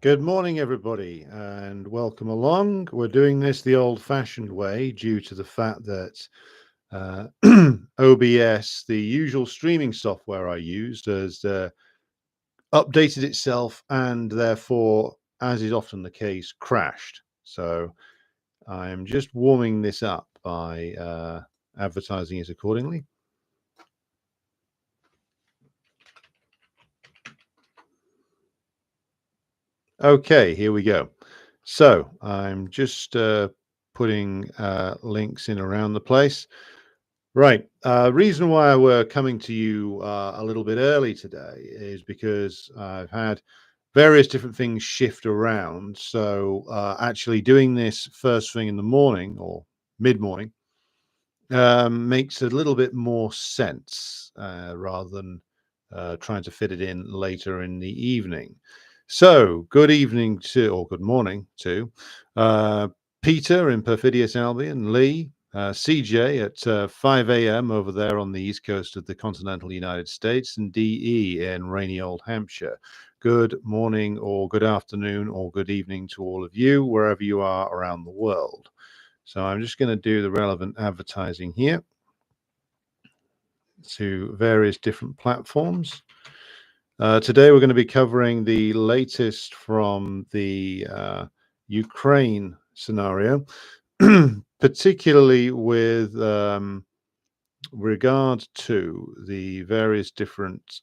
Good morning, everybody, and welcome along. We're doing this the old-fashioned way due to the fact that OBS, the usual streaming software I used, has updated itself and therefore, as is often the case, crashed. So I'm just warming this up by advertising it accordingly. Okay, here we go. So I'm just putting links in around the place. Right. Reason why we're coming to you a little bit early today is because I've had various different things shift around. So actually doing this first thing in the morning or mid-morning makes a little bit more sense rather than trying to fit it in later in the evening. So good evening to, or good morning to Peter in Perfidious Albion, Lee, CJ at 5 a.m. over there on the east coast of the continental United States, and DE in rainy Old Hampshire. Good morning or good afternoon or good evening to all of you, wherever you are around the world. So I'm just going to do the relevant advertising here to various different platforms. Today we're going to be covering the latest from the Ukraine scenario, particularly with regard to the various different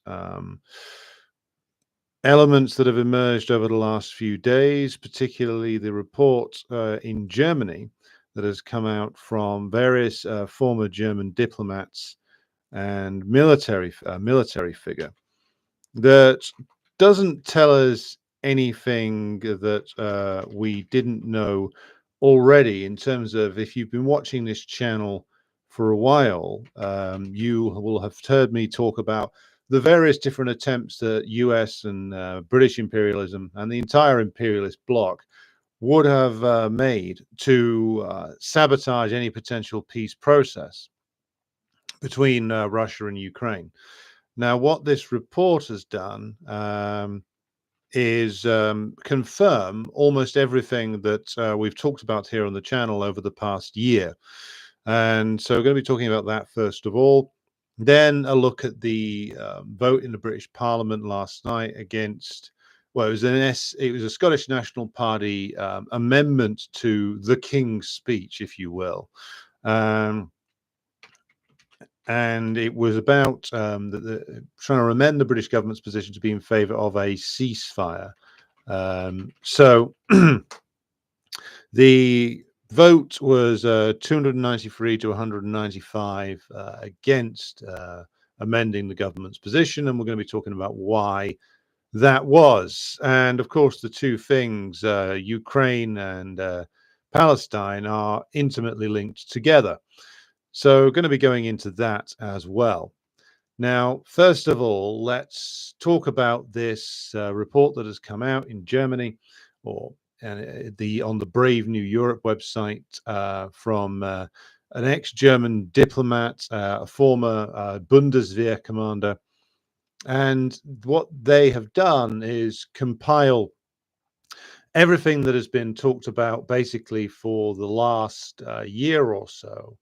elements that have emerged over the last few days, particularly the report in Germany that has come out from various former German diplomats and military figure that doesn't tell us anything that we didn't know already. In terms of, if you've been watching this channel for a while, you will have heard me talk about the various different attempts that US and British imperialism and the entire imperialist bloc would have made to sabotage any potential peace process between Russia and Ukraine. Now, what this report has done is confirm almost everything that we've talked about here on the channel over the past year. And so we're going to be talking about that first of all. Then a look at the vote in the British Parliament last night against, well, it was a Scottish National Party amendment to the King's Speech, if you will. And it was about trying to amend the British government's position to be in favour of a ceasefire. So the vote was 293 to 195 against amending the government's position, and we're going to be talking about why that was. And of course, the two things, Ukraine and Palestine, are intimately linked together. So going to be going into that as well. Now, first of all, let's talk about this report that has come out in Germany, or on the Brave New Europe website from an ex-German diplomat, a former Bundeswehr commander. And what they have done is compile everything that has been talked about basically for the last year or so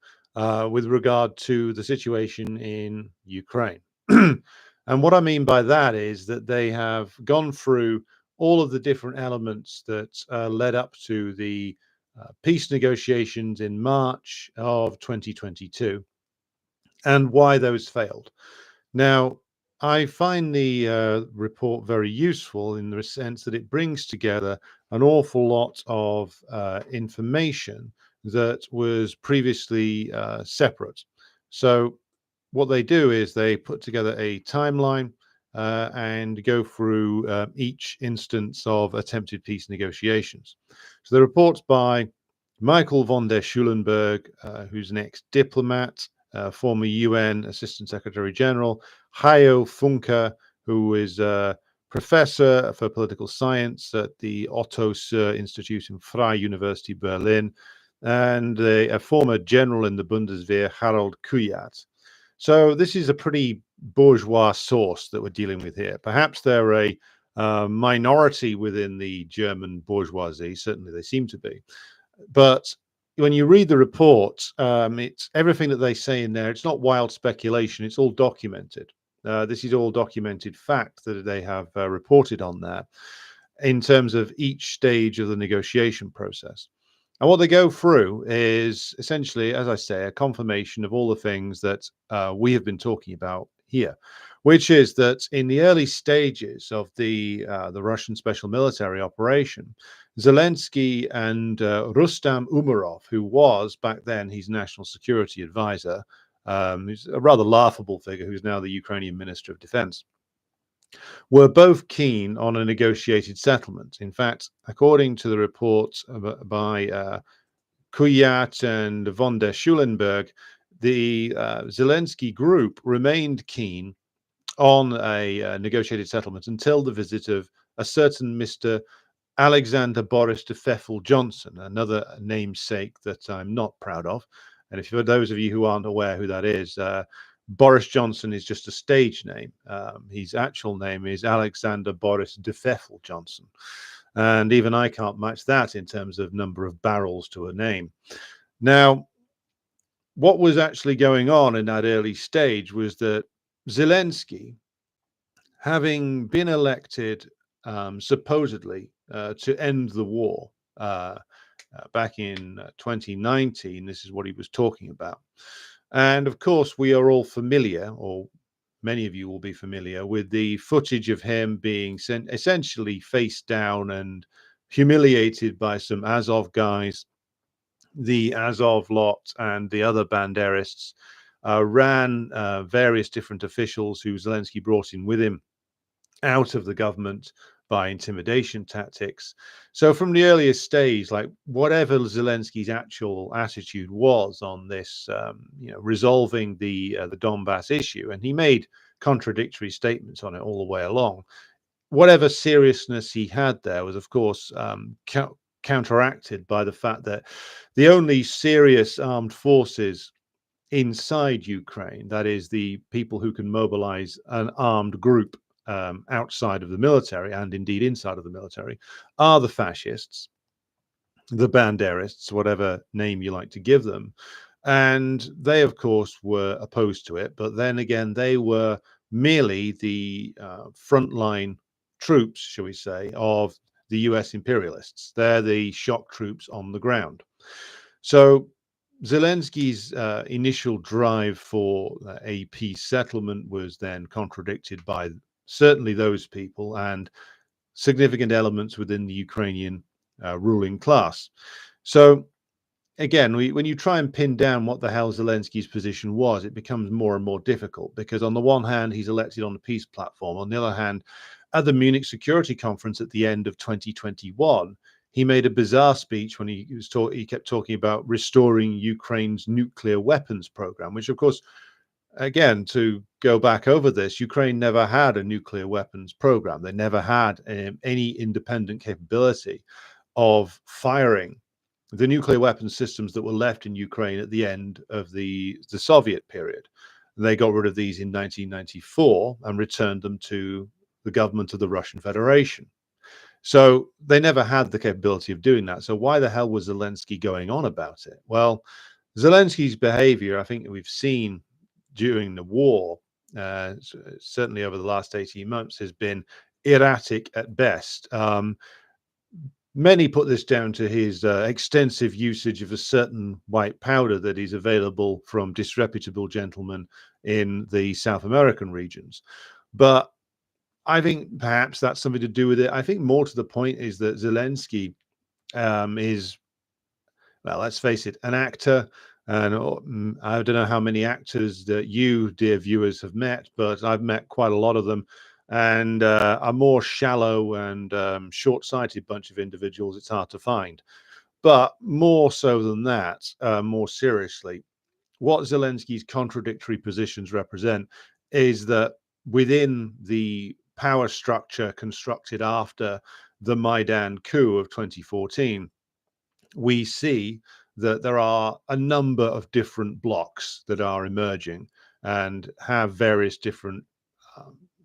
with regard to the situation in Ukraine. And what I mean by that is that they have gone through all of the different elements that led up to the peace negotiations in March of 2022 and why those failed. Now, I find the report very useful in the sense that it brings together an awful lot of information that was previously separate. So what they do is they put together a timeline and go through each instance of attempted peace negotiations. So the report's by Michael von der Schulenburg, who's an ex-diplomat, former UN Assistant Secretary General, Hayo Funke, who is a professor for political science at the Otto Suhr Institute in Freie University Berlin, and a former general in the Bundeswehr, Harald Kuyat. So this is a pretty bourgeois source that we're dealing with here. Perhaps they're a minority within the German bourgeoisie. Certainly, they seem to be. But when you read the report, it's everything that they say in there. It's not wild speculation. It's all documented. This is all documented fact that they have reported on there in terms of each stage of the negotiation process. And what they go through is essentially, as I say, a confirmation of all the things that we have been talking about here, which is that in the early stages of the Russian special military operation, Zelensky and Rustam Umerov, who was back then his national security advisor, who's a rather laughable figure, who's now the Ukrainian Minister of Defense, were both keen on a negotiated settlement. In fact, according to the report by Kuyat and von der Schulenberg, the Zelensky group remained keen on a negotiated settlement until the visit of a certain Mr. Alexander Boris de Pfeffel Johnson, another namesake that I'm not proud of. And if for those of you who aren't aware who that is, Boris Johnson is just a stage name. His actual name is Alexander Boris de Pfeffel Johnson. And even I can't match that in terms of number of barrels to a name. Now, what was actually going on in that early stage was that Zelensky, having been elected supposedly to end the war back in 2019, this is what he was talking about. And of course, we are all familiar, or many of you will be familiar, with the footage of him being essentially face down and humiliated by some Azov guys. The Azov lot and the other Banderists ran various different officials who Zelensky brought in with him out of the government by intimidation tactics. So from the earliest stage, like whatever Zelensky's actual attitude was on this, resolving the Donbass issue, and he made contradictory statements on it all the way along. Whatever seriousness he had there was, of course, counteracted by the fact that the only serious armed forces inside Ukraine, that is the people who can mobilize an armed group outside of the military and indeed inside of the military, are the fascists, the Banderists, whatever name you like to give them. And they, of course, were opposed to it. But then again, they were merely the frontline troops, shall we say, of the US imperialists. They're the shock troops on the ground. So Zelensky's initial drive for a peace settlement was then contradicted by certainly those people and significant elements within the Ukrainian ruling class. So again, when you try and pin down what the hell Zelensky's position was, it becomes more and more difficult because on the one hand, he's elected on a peace platform. On the other hand, at the Munich Security Conference at the end of 2021, he made a bizarre speech when he kept talking about restoring Ukraine's nuclear weapons program, which of course, again, to go back over this, Ukraine never had a nuclear weapons program. They never had any independent capability of firing the nuclear weapons systems that were left in Ukraine at the end of the Soviet period. They got rid of these in 1994 and returned them to the government of the Russian Federation. So they never had the capability of doing that. So why the hell was Zelensky going on about it? Well, Zelensky's behavior, I think we've seen during the war, certainly over the last 18 months, has been erratic at best. Many put this down to his extensive usage of a certain white powder that is available from disreputable gentlemen in the South American regions. But I think perhaps that's something to do with it. I think more to the point is that Zelensky is, well, let's face it, an actor. And I don't know how many actors that you, dear viewers, have met, but I've met quite a lot of them. And a more shallow and short-sighted bunch of individuals, it's hard to find. But more so than that, more seriously, what Zelensky's contradictory positions represent is that within the power structure constructed after the Maidan coup of 2014, we see that there are a number of different blocks that are emerging and have various different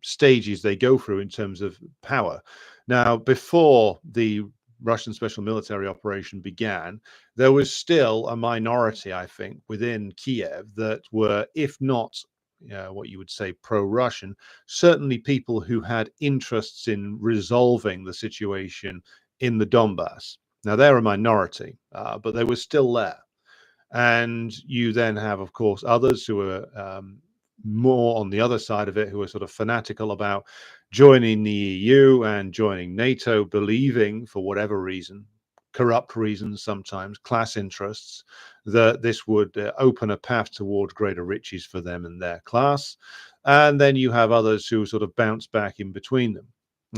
stages they go through in terms of power. Now, before the Russian special military operation began, there was still a minority, I think, within Kiev that were, if not what you would say pro-Russian, certainly people who had interests in resolving the situation in the Donbass. Now, they're a minority, but they were still there. And you then have, of course, others who are more on the other side of it, who are sort of fanatical about joining the EU and joining NATO, believing for whatever reason, corrupt reasons sometimes, class interests, that this would open a path towards greater riches for them and their class. And then you have others who sort of bounce back in between them.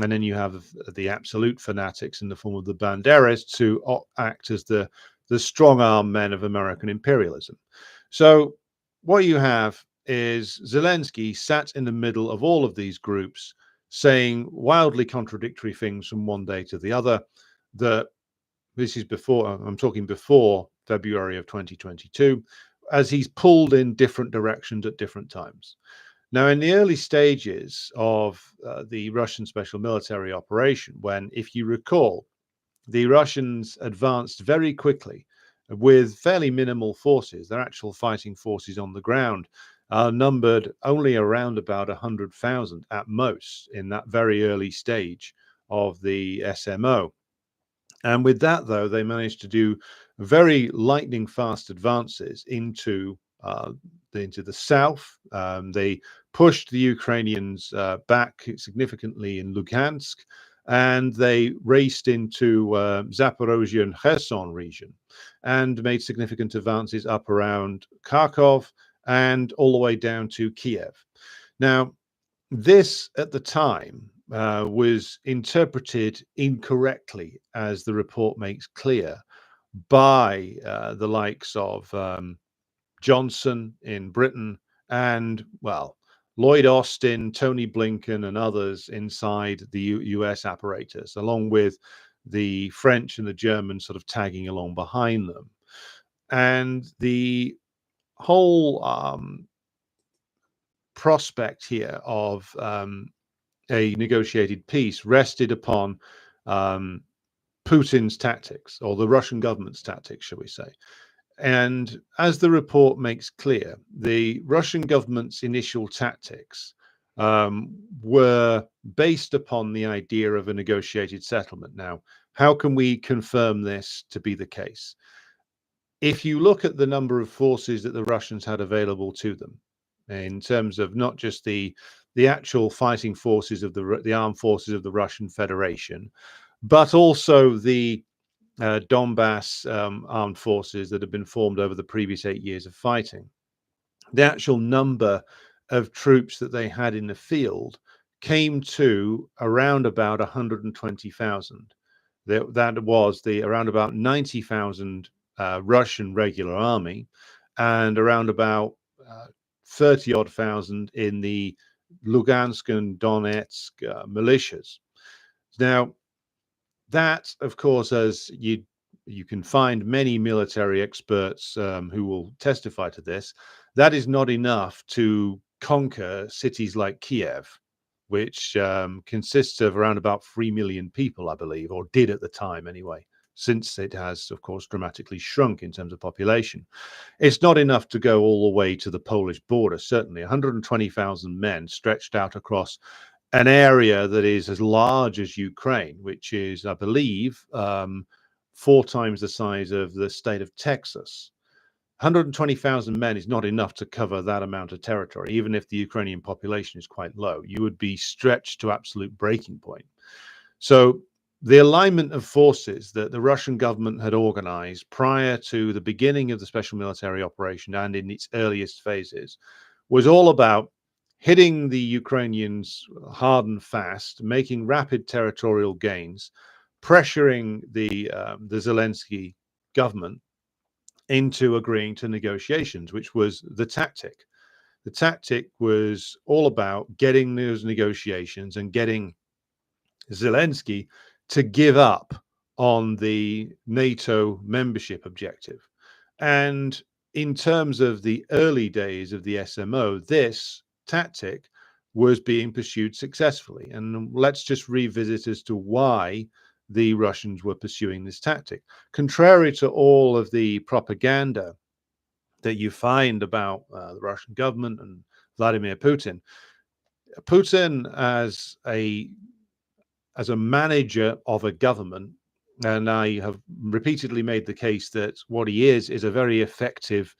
And then you have the absolute fanatics in the form of the Banderists who act as the strong arm men of American imperialism. So what you have is Zelensky sat in the middle of all of these groups saying wildly contradictory things from one day to the other. That this is before, I'm talking before February of 2022, as he's pulled in different directions at different times. Now, in the early stages of the Russian special military operation, when, if you recall, the Russians advanced very quickly with fairly minimal forces. Their actual fighting forces on the ground are numbered only around about 100,000 at most in that very early stage of the SMO. And with that, though, they managed to do very lightning fast advances into the south. They pushed the Ukrainians back significantly in Lugansk, and they raced into Zaporozhye and Kherson region and made significant advances up around Kharkov and all the way down to Kiev. Now, this at the time was interpreted incorrectly, as the report makes clear, by the likes of Johnson in Britain and, well, Lloyd Austin, Tony Blinken, and others inside the US apparatus, along with the French and the Germans sort of tagging along behind them. And the whole prospect here of a negotiated peace rested upon Putin's tactics, or the Russian government's tactics, shall we say. And as the report makes clear, the Russian government's initial tactics were based upon the idea of a negotiated settlement. Now, how can we confirm this to be the case? If you look at the number of forces that the Russians had available to them, in terms of not just the actual fighting forces of the armed forces of the Russian Federation, but also the Donbass armed forces that have been formed over the previous 8 years of fighting. The actual number of troops that they had in the field came to around about 120,000. That was the around about 90,000 Russian regular army, and around about 30 odd thousand in the Lugansk and Donetsk militias. Now, that, of course, as you can find many military experts who will testify to this, that is not enough to conquer cities like Kiev, which consists of around about 3 million people, I believe, or did at the time anyway, since it has, of course, dramatically shrunk in terms of population. It's not enough to go all the way to the Polish border, certainly. 120,000 men stretched out across an area that is as large as Ukraine, which is, I believe, 4 times the size of the state of Texas. 120,000 men is not enough to cover that amount of territory. Even if the Ukrainian population is quite low, you would be stretched to absolute breaking point. So the alignment of forces that the Russian government had organized prior to the beginning of the special military operation and in its earliest phases was all about hitting the Ukrainians hard and fast, making rapid territorial gains, pressuring the Zelensky government into agreeing to negotiations, which was the tactic. The tactic was all about getting those negotiations and getting Zelensky to give up on the NATO membership objective. And in terms of the early days of the SMO, this tactic was being pursued successfully. And let's just revisit as to why the Russians were pursuing this tactic. Contrary to all of the propaganda that you find about the Russian government and Vladimir Putin, Putin as a manager of a government, and I have repeatedly made the case that what he is a very effective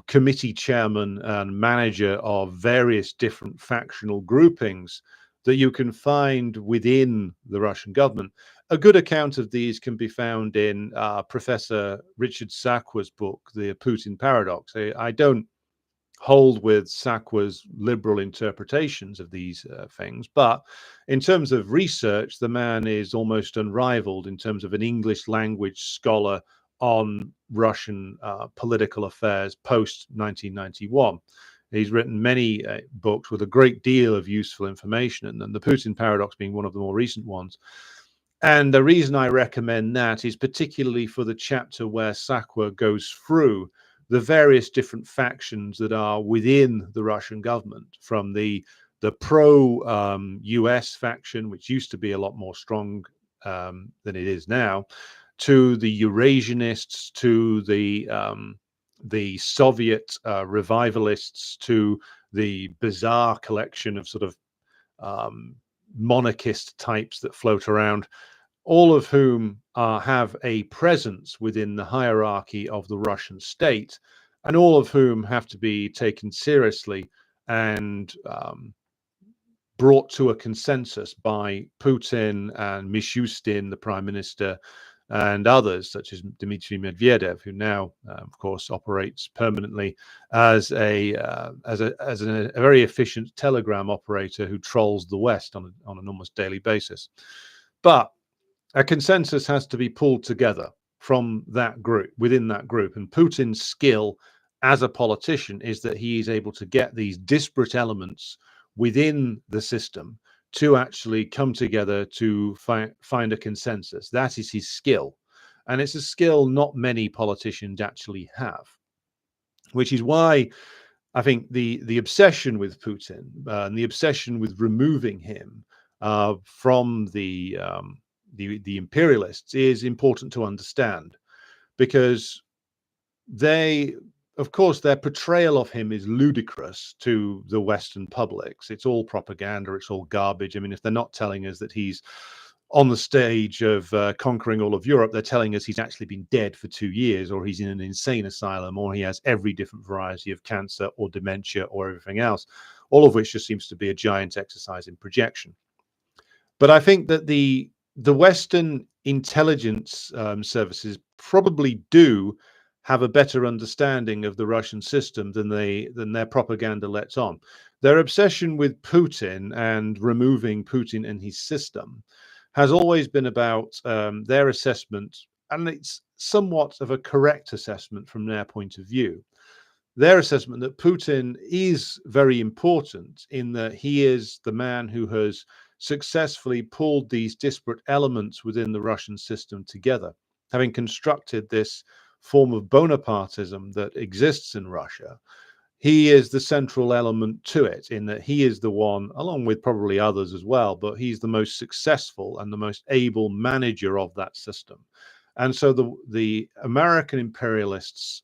committee chairman and manager of various different factional groupings that you can find within the Russian government. A good account of these can be found in Professor Richard Sakwa's book, The Putin Paradox. I don't hold with Sakwa's liberal interpretations of these things, but in terms of research, the man is almost unrivaled in terms of an English language scholar on Russian political affairs post 1991. He's written many books with a great deal of useful information, and the Putin Paradox being one of the more recent ones. And the reason I recommend that is particularly for the chapter where Sakwa goes through the various different factions that are within the Russian government, from the pro US faction, which used to be a lot more strong than it is now, to the Eurasianists, to the Soviet revivalists, to the bizarre collection of sort of monarchist types that float around, all of whom have a presence within the hierarchy of the Russian state, and all of whom have to be taken seriously and brought to a consensus by Putin and Mishustin, the prime minister, and others such as Dmitry Medvedev, who now, of course, operates permanently as a very efficient telegram operator who trolls the West on an almost daily basis. But a consensus has to be pulled together from that group, within that group. And Putin's skill as a politician is that he is able to get these disparate elements within the system to actually come together to find a consensus. That is his skill. And it's a skill not many politicians actually have, which is why I think the obsession with Putin and the obsession with removing him from the imperialists is important to understand, because of course, their portrayal of him is ludicrous to the Western publics. It's all propaganda. It's all garbage. I mean, if they're not telling us that he's on the stage of conquering all of Europe, they're telling us he's actually been dead for 2 years, or he's in an insane asylum, or he has every different variety of cancer or dementia or everything else, all of which just seems to be a giant exercise in projection. But I think that the Western intelligence services probably do have a better understanding of the Russian system than their propaganda lets on. Their obsession with Putin and removing Putin and his system has always been about their assessment, and it's somewhat of a correct assessment from their point of view. Their assessment that Putin is very important in that he is the man who has successfully pulled these disparate elements within the Russian system together, having constructed this form of Bonapartism that exists in Russia. He is the central element to it, in that he is the one, along with probably others as well, but he's the most successful and the most able manager of that system. And so the American imperialists'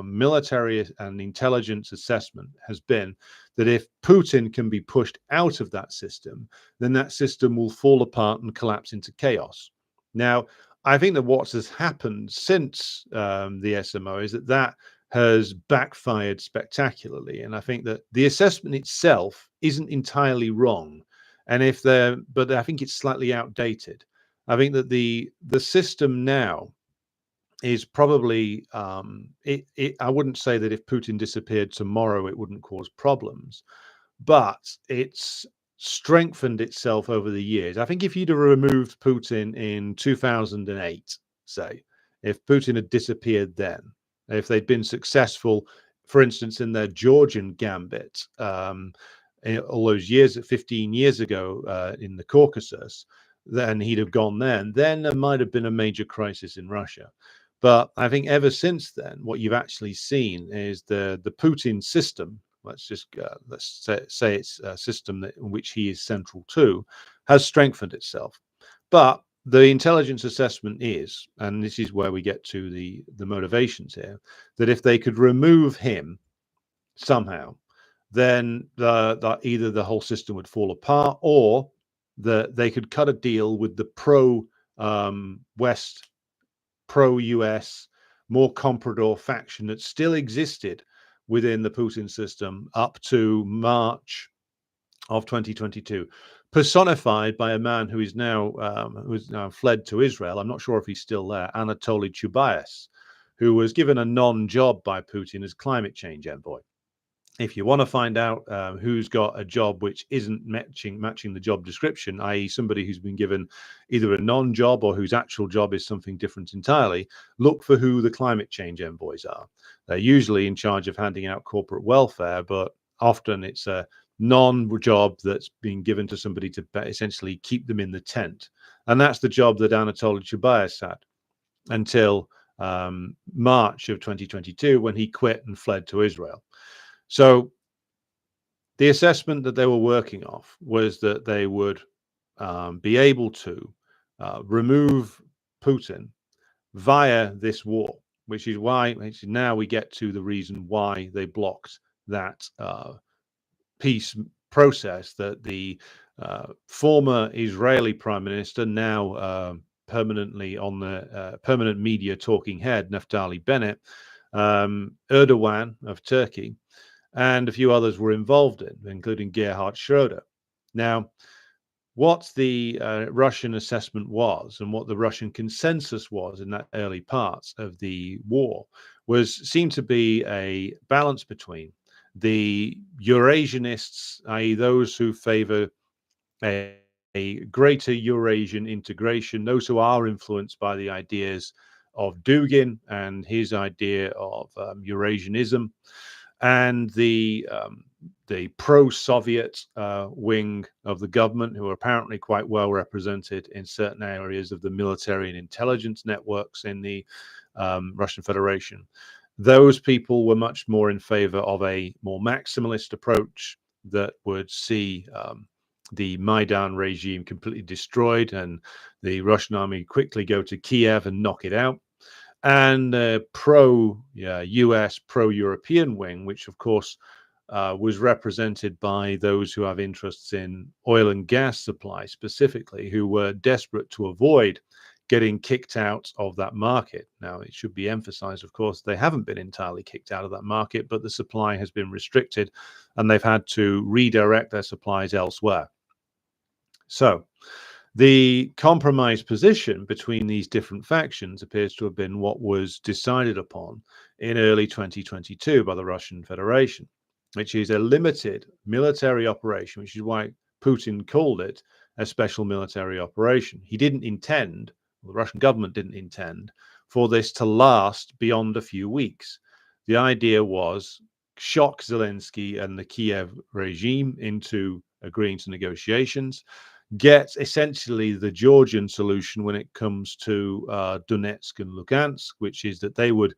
military and intelligence assessment has been that if Putin can be pushed out of that system, then that system will fall apart and collapse into chaos. Now, I think that what has happened since the SMO is that has backfired spectacularly, and I think that the assessment itself isn't entirely wrong, but I think it's slightly outdated. I think that the system now is probably I wouldn't say that if Putin disappeared tomorrow it wouldn't cause problems, but it's strengthened itself over the years. I think if you'd have removed Putin in 2008, say, if Putin had disappeared then, if they'd been successful, for instance, in their Georgian gambit, all those years, 15 years ago in the Caucasus, then he'd have gone then there might have been a major crisis in Russia. But I think ever since then, what you've actually seen is the Putin system let's say it's a system in which he is central to, has strengthened itself. But the intelligence assessment is, and this is where we get to the motivations here, that if they could remove him somehow, then either the whole system would fall apart, or they could cut a deal with the West, pro-US, more comprador faction that still existed within the Putin system up to March of 2022, personified by a man who is now fled to Israel. I'm not sure if he's still there, Anatoly Chubais, who was given a non-job by Putin as climate change envoy. If you want to find out who's got a job which isn't matching the job description, i.e. somebody who's been given either a non-job or whose actual job is something different entirely, look for who the climate change envoys are. They're usually in charge of handing out corporate welfare, but often it's a non-job that's being given to somebody to essentially keep them in the tent. And that's the job that Anatoly Chubais had until March of 2022, when he quit and fled to Israel. So the assessment that they were working off was that they would be able to remove Putin via this war, which is now we get to the reason why they blocked that peace process that the former Israeli prime minister, now permanently on the permanent media talking head, Naftali Bennett, Erdogan of Turkey, and a few others were involved in, including Gerhard Schroeder. Now, what the Russian assessment was, and what the Russian consensus was in that early parts of the war, seemed to be a balance between the Eurasianists, i.e. those who favor a greater Eurasian integration, those who are influenced by the ideas of Dugin and his idea of Eurasianism, and the pro-Soviet wing of the government, who are apparently quite well represented in certain areas of the military and intelligence networks in the Russian Federation. Those people were much more in favor of a more maximalist approach that would see the Maidan regime completely destroyed and the Russian army quickly go to Kiev and knock it out. And pro-US, pro-European wing, which of course was represented by those who have interests in oil and gas supply specifically, who were desperate to avoid getting kicked out of that market. Now, it should be emphasized, of course, they haven't been entirely kicked out of that market, but the supply has been restricted and they've had to redirect their supplies elsewhere. So the compromise position between these different factions appears to have been what was decided upon in early 2022 by the Russian Federation, which is a limited military operation, which is why Putin called it a special military operation. He didn't intend, the Russian government didn't intend, for this to last beyond a few weeks. The idea was shock Zelensky and the Kiev regime into agreeing to negotiations, get essentially the Georgian solution when it comes to Donetsk and Lugansk, which is that they would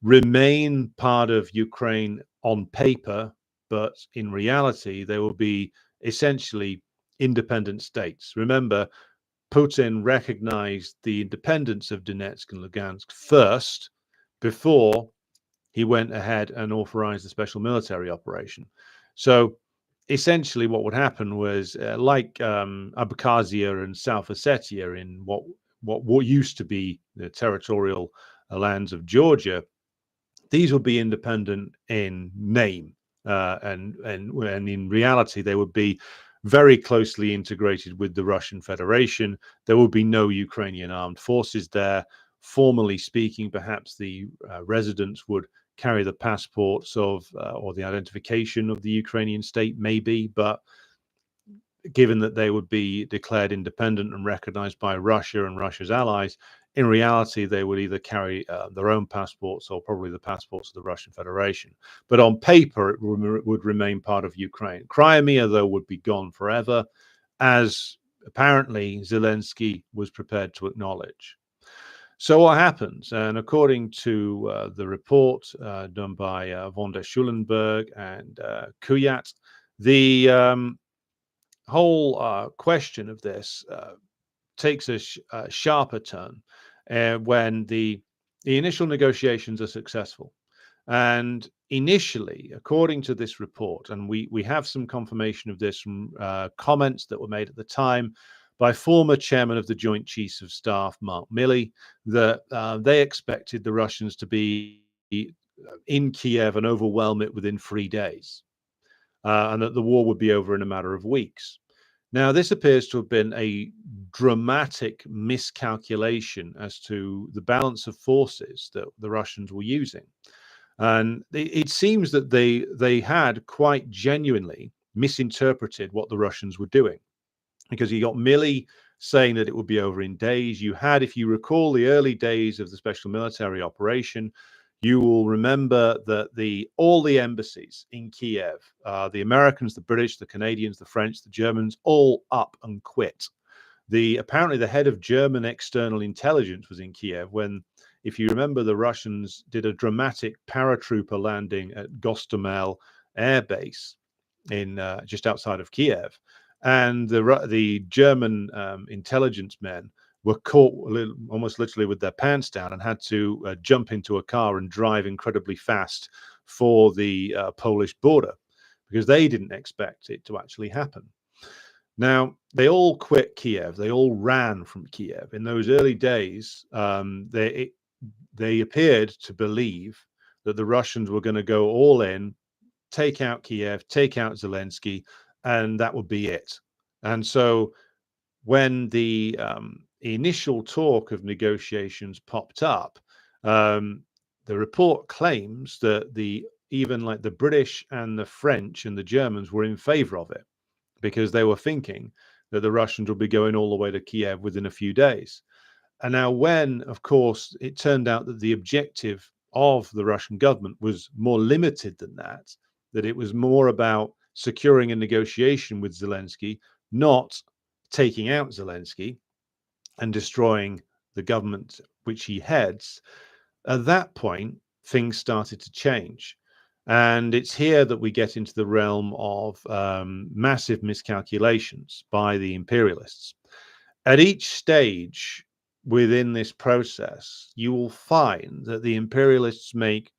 remain part of Ukraine on paper, but in reality, they will be essentially independent states. Remember, Putin recognized the independence of Donetsk and Lugansk first before he went ahead and authorized the special military operation. So essentially what would happen was like Abkhazia and South Ossetia in what used to be the territorial lands of Georgia, these would be independent in name, and in reality they would be very closely integrated with the Russian Federation. There would be no Ukrainian armed forces there. Formally speaking, perhaps the residents would carry the passports of or the identification of the Ukrainian state, maybe, but given that they would be declared independent and recognized by Russia and Russia's allies, in reality, they would either carry their own passports or probably the passports of the Russian Federation. But on paper, it would remain part of Ukraine. Crimea, though, would be gone forever, as apparently Zelensky was prepared to acknowledge. So what happens? And according to the report done by von der Schulenberg and Kuyat, the whole question of this takes a sharper turn when the initial negotiations are successful. And initially, according to this report, and we have some confirmation of this from comments that were made at the time by former chairman of the Joint Chiefs of Staff, Mark Milley, that they expected the Russians to be in Kiev and overwhelm it within 3 days, and that the war would be over in a matter of weeks. Now, this appears to have been a dramatic miscalculation as to the balance of forces that the Russians were using. And it seems that they had quite genuinely misinterpreted what the Russians were doing, because you got Milley saying that it would be over in days. You had, if you recall, the early days of the special military operation, you will remember that all the embassies in Kiev, the Americans, the British, the Canadians, the French, the Germans, all up and quit. Apparently the head of German external intelligence was in Kiev when, if you remember, the Russians did a dramatic paratrooper landing at Gostomel Air Base in just outside of Kiev, and the German intelligence men were caught almost literally with their pants down and had to jump into a car and drive incredibly fast for the Polish border, because they didn't expect it to actually happen. Now, they all quit Kiev. They all ran from Kiev. In those early days, they appeared to believe that the Russians were going to go all in, take out Kiev, take out Zelensky, and that would be it. And so when the initial talk of negotiations popped up, the report claims that even like the British and the French and the Germans were in favor of it, because they were thinking that the Russians would be going all the way to Kiev within a few days. And now when, of course, it turned out that the objective of the Russian government was more limited than that it was more about securing a negotiation with Zelensky, not taking out Zelensky and destroying the government which he heads, at that point, things started to change. And it's here that we get into the realm of massive miscalculations by the imperialists. At each stage within this process, you will find that the imperialists make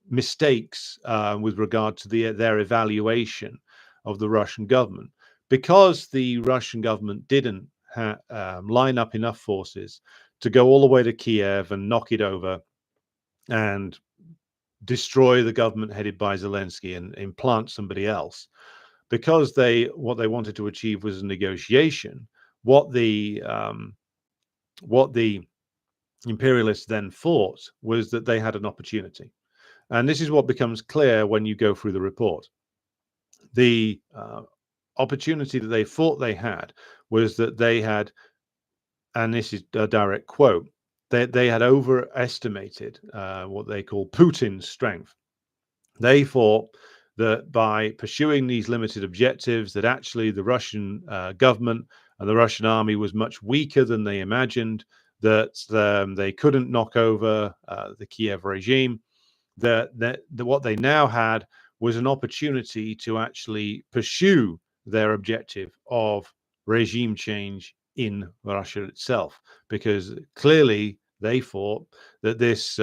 mistakes with regard to their evaluation of the Russian government, because the Russian government didn't line up enough forces to go all the way to Kiev and knock it over and destroy the government headed by Zelensky and implant somebody else. Because what they wanted to achieve was a negotiation. What the imperialists then thought was that they had an opportunity. And this is what becomes clear when you go through the report. The opportunity that they thought they had was that they had, and this is a direct quote, they had overestimated what they call Putin's strength. They thought that by pursuing these limited objectives, that actually the Russian government and the Russian army was much weaker than they imagined, that they couldn't knock over the Kiev regime, that what they now had was an opportunity to actually pursue their objective of regime change in Russia itself, because clearly they thought that this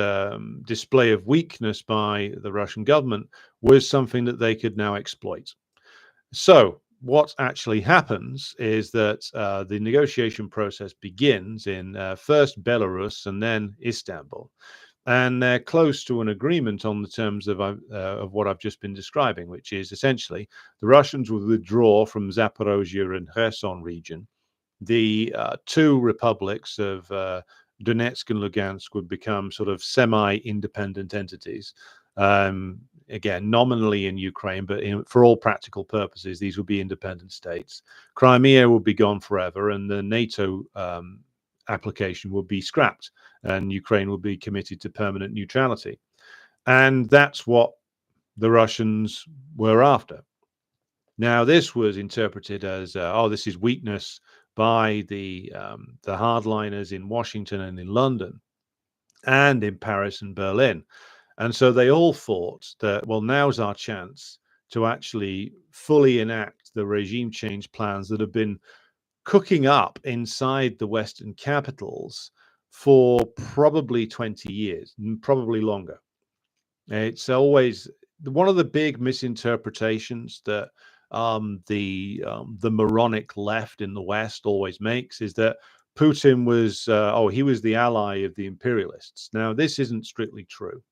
display of weakness by the Russian government was something that they could now exploit. So what actually happens is that the negotiation process begins in first Belarus and then Istanbul. And they're close to an agreement on the terms of what I've just been describing, which is essentially the Russians will withdraw from Zaporozhye and Kherson region. The two republics of Donetsk and Lugansk would become sort of semi-independent entities. Again, nominally in Ukraine, but for all practical purposes, these would be independent states. Crimea would be gone forever, and the NATO application would be scrapped, and Ukraine would be committed to permanent neutrality. And that's what the Russians were after. Now, this was interpreted as, this is weakness by the hardliners in Washington and in London. and in Paris and Berlin. And so they all thought that, well, now's our chance to actually fully enact the regime change plans that have been cooking up inside the Western capitals for probably 20 years, probably longer. It's always one of the big misinterpretations that the moronic left in the West always makes is that Putin was he was the ally of the imperialists. Now, this isn't strictly true.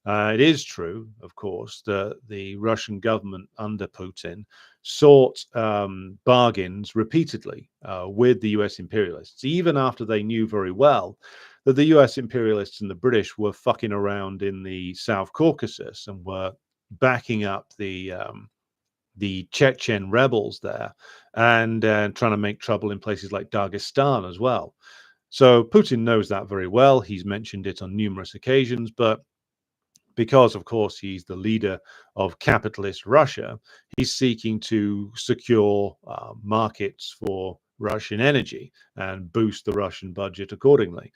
It is true, of course, that the Russian government under Putin sought bargains repeatedly with the US imperialists, even after they knew very well that the US imperialists and the British were fucking around in the South Caucasus and were backing up the Chechen rebels there and trying to make trouble in places like Dagestan as well. So Putin knows that very well. He's mentioned it on numerous occasions, but because, of course, he's the leader of capitalist Russia, he's seeking to secure markets for Russian energy and boost the Russian budget accordingly.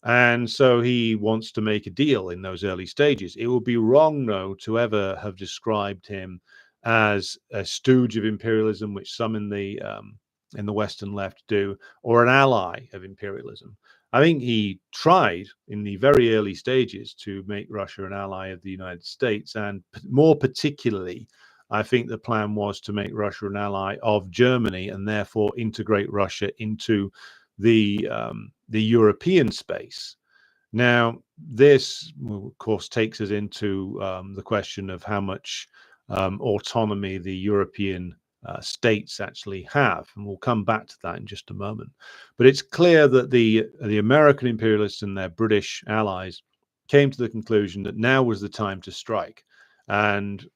And so he wants to make a deal in those early stages. It would be wrong, though, to ever have described him as a stooge of imperialism, which some in the Western left do, or an ally of imperialism. I think he tried in the very early stages to make Russia an ally of the United States, and more particularly, I think the plan was to make Russia an ally of Germany and therefore integrate Russia into the European space. Now, this, of course, takes us into the question of how much autonomy the European states actually have, and we'll come back to that in just a moment. But it's clear that the American imperialists and their British allies came to the conclusion that now was the time to strike. And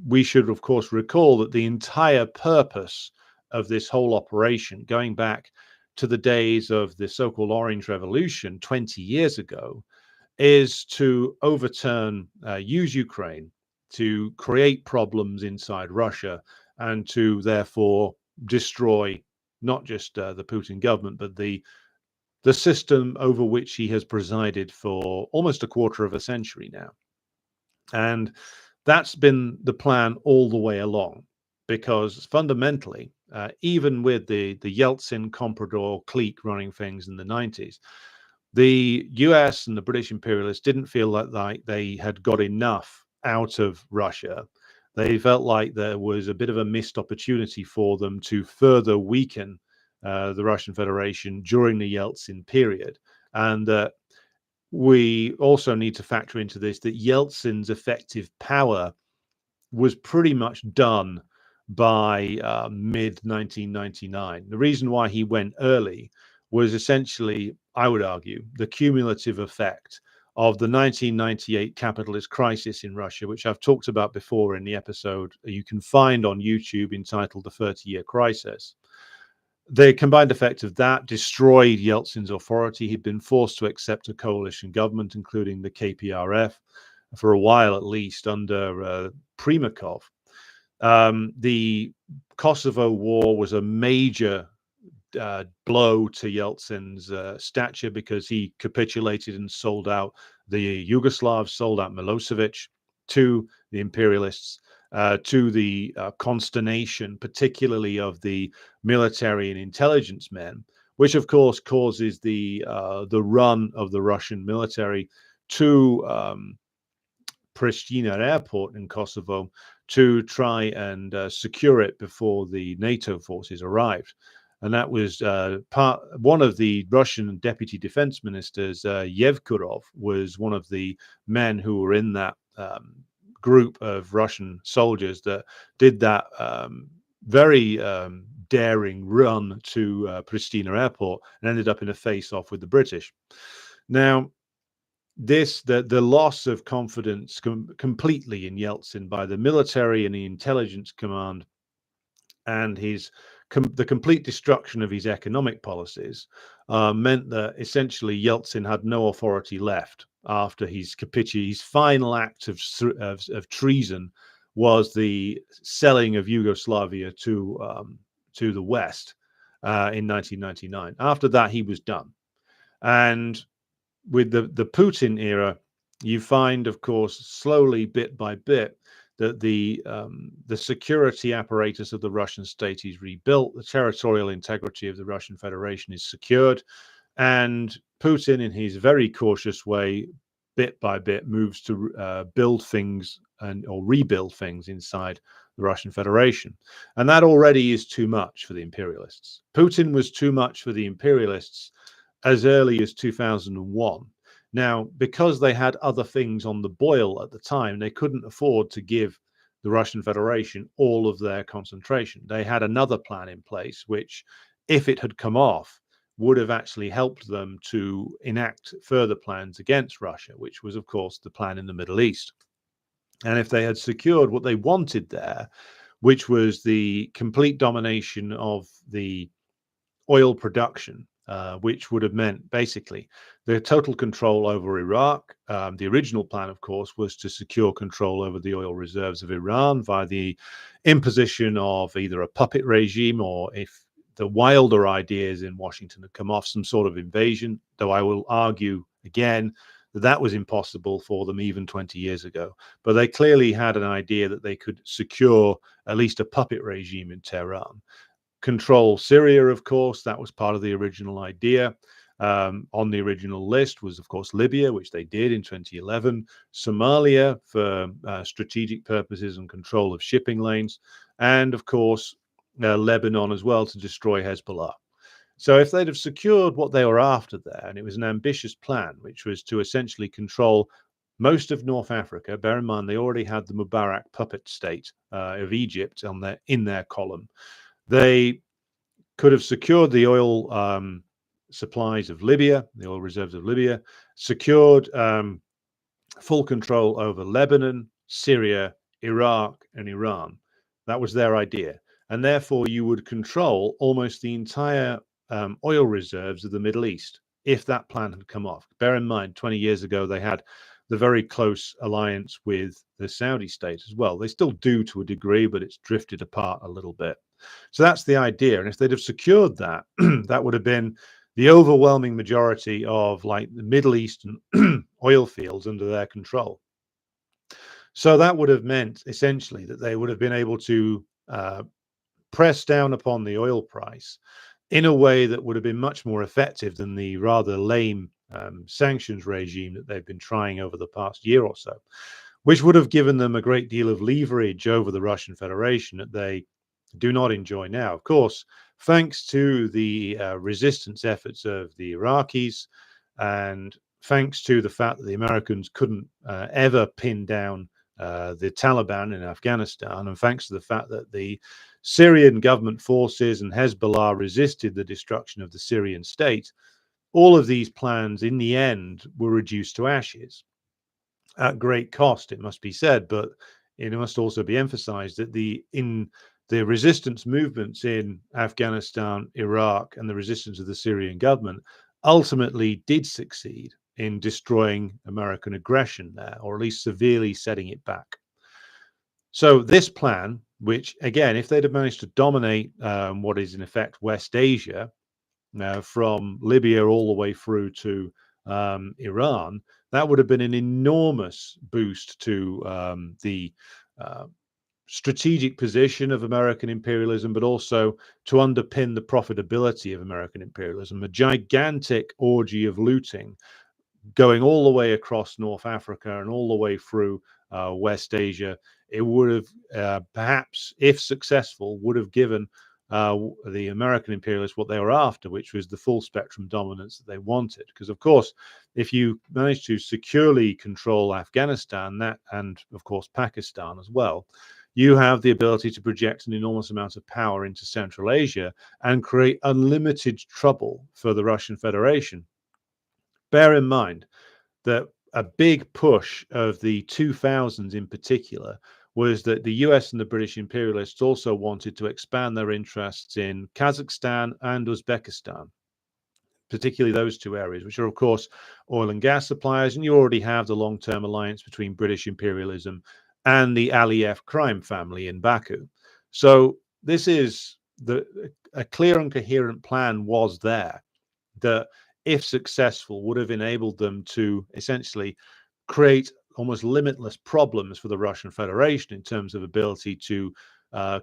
we should, of course, recall that the entire purpose of this whole operation, going back to the days of the so-called Orange Revolution 20 years ago, is to use Ukraine to create problems inside Russia and to therefore destroy not just the Putin government, but the system over which he has presided for almost a quarter of a century now. And that's been the plan all the way along, because fundamentally, even with the Yeltsin Comprador clique running things in the 90s, the US and the British imperialists didn't feel like they had got enough out of Russia. They felt like there was a bit of a missed opportunity for them to further weaken the Russian Federation during the Yeltsin period. And we also need to factor into this that Yeltsin's effective power was pretty much done by mid 1999. The reason why he went early was essentially, I would argue, the cumulative effect of the 1998 capitalist crisis in Russia, which I've talked about before in the episode you can find on YouTube entitled The 30-Year Crisis. The combined effect of that destroyed Yeltsin's authority. He'd been forced to accept a coalition government, including the KPRF, for a while at least, under Primakov. The Kosovo War was a major blow to Yeltsin's stature because he capitulated and sold out the Yugoslavs, sold out Milosevic to the imperialists, to the consternation, particularly of the military and intelligence men, which of course causes the run of the Russian military to Pristina airport in Kosovo to try and secure it before the NATO forces arrived. And that was one of the Russian deputy defense ministers, Yevkurov, was one of the men who were in that group of Russian soldiers that did that very daring run to Pristina airport and ended up in a face-off with the British. Now, the loss of confidence completely in Yeltsin by the military and the intelligence command, and the complete destruction of his economic policies meant that essentially Yeltsin had no authority left after his final act of treason was the selling of Yugoslavia to the West in 1999. After that, he was done. And with the Putin era, you find, of course, slowly, bit by bit, that the security apparatus of the Russian state is rebuilt, the territorial integrity of the Russian Federation is secured, and Putin, in his very cautious way, bit by bit, moves to build things or rebuild things inside the Russian Federation. And that already is too much for the imperialists. Putin was too much for the imperialists as early as 2001. Now, because they had other things on the boil at the time, they couldn't afford to give the Russian Federation all of their concentration. They had another plan in place, which, if it had come off, would have actually helped them to enact further plans against Russia, which was, of course, the plan in the Middle East. And if they had secured what they wanted there, which was the complete domination of the oil production, which would have meant basically the total control over Iraq. The original plan, of course, was to secure control over the oil reserves of Iran via the imposition of either a puppet regime, or, if the wilder ideas in Washington had come off, some sort of invasion, though I will argue again that that was impossible for them even 20 years ago. But they clearly had an idea that they could secure at least a puppet regime in Tehran. Control Syria, of course, that was part of the original idea. On the original list was, of course, Libya, which they did in 2011, Somalia for strategic purposes and control of shipping lanes, and, of course, Lebanon as well, to destroy Hezbollah. So if they'd have secured what they were after there, and it was an ambitious plan, which was to essentially control most of North Africa. Bear in mind, they already had the Mubarak puppet state of Egypt in their column. They could have secured the oil supplies of Libya, the oil reserves of Libya, secured full control over Lebanon, Syria, Iraq, and Iran. That was their idea. And therefore, you would control almost the entire oil reserves of the Middle East if that plan had come off. Bear in mind, 20 years ago, they had the very close alliance with the Saudi state as well. They still do to a degree, but it's drifted apart a little bit. So that's the idea. And if they'd have secured that, that would have been the overwhelming majority of, like, the Middle Eastern oil fields under their control. So that would have meant essentially that they would have been able to press down upon the oil price in a way that would have been much more effective than the rather lame sanctions regime that they've been trying over the past year or so, which would have given them a great deal of leverage over the Russian Federation that they do not enjoy now. Of course, thanks to the resistance efforts of the Iraqis, and thanks to the fact that the Americans couldn't ever pin down the Taliban in Afghanistan, and thanks to the fact that the Syrian government forces and Hezbollah resisted the destruction of the Syrian state, all of these plans in the end were reduced to ashes at great cost, it must be said. But it must also be emphasized that the resistance movements in Afghanistan, Iraq, and the resistance of the Syrian government ultimately did succeed in destroying American aggression there, or at least severely setting it back. So this plan, which, again, if they'd have managed to dominate what is in effect West Asia, from Libya all the way through to Iran, that would have been an enormous boost to the strategic position of American imperialism, but also to underpin the profitability of American imperialism. A gigantic orgy of looting going all the way across North Africa and all the way through West Asia. It would have perhaps, if successful, would have given the American imperialists what they were after, which was the full spectrum dominance that they wanted. Because, of course, if you manage to securely control Afghanistan, and of course Pakistan as well, you have the ability to project an enormous amount of power into Central Asia and create unlimited trouble for the Russian Federation. Bear in mind that a big push of the 2000s in particular was that the US and the British imperialists also wanted to expand their interests in Kazakhstan and Uzbekistan, particularly those two areas, which are, of course, oil and gas suppliers. And you already have the long-term alliance between British imperialism and the Aliyev crime family in Baku. So this is a clear and coherent plan was there, that if successful, would have enabled them to essentially create almost limitless problems for the Russian Federation in terms of ability to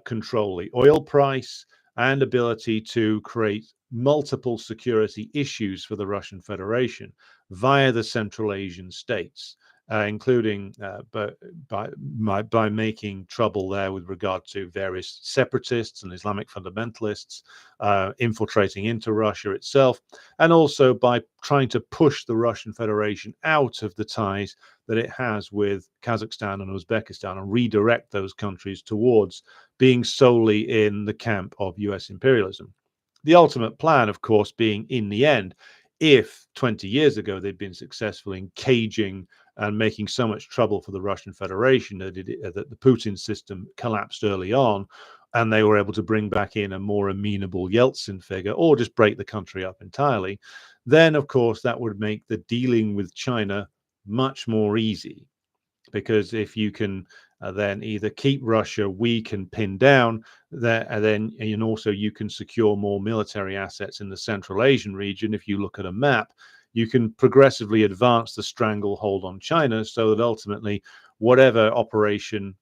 control the oil price and ability to create multiple security issues for the Russian Federation via the Central Asian states, including by making trouble there with regard to various separatists and Islamic fundamentalists infiltrating into Russia itself, and also by trying to push the Russian Federation out of the ties that it has with Kazakhstan and Uzbekistan and redirect those countries towards being solely in the camp of US imperialism. The ultimate plan, of course, being in the end, if 20 years ago they'd been successful in caging and making so much trouble for the Russian Federation that the Putin system collapsed early on, and they were able to bring back in a more amenable Yeltsin figure or just break the country up entirely, then, of course, that would make the dealing with China much more easy. Because if you can then either keep Russia weak and pinned down, and also you can secure more military assets in the Central Asian region. If you look at a map, you can progressively advance the stranglehold on China, so that ultimately, whatever operation,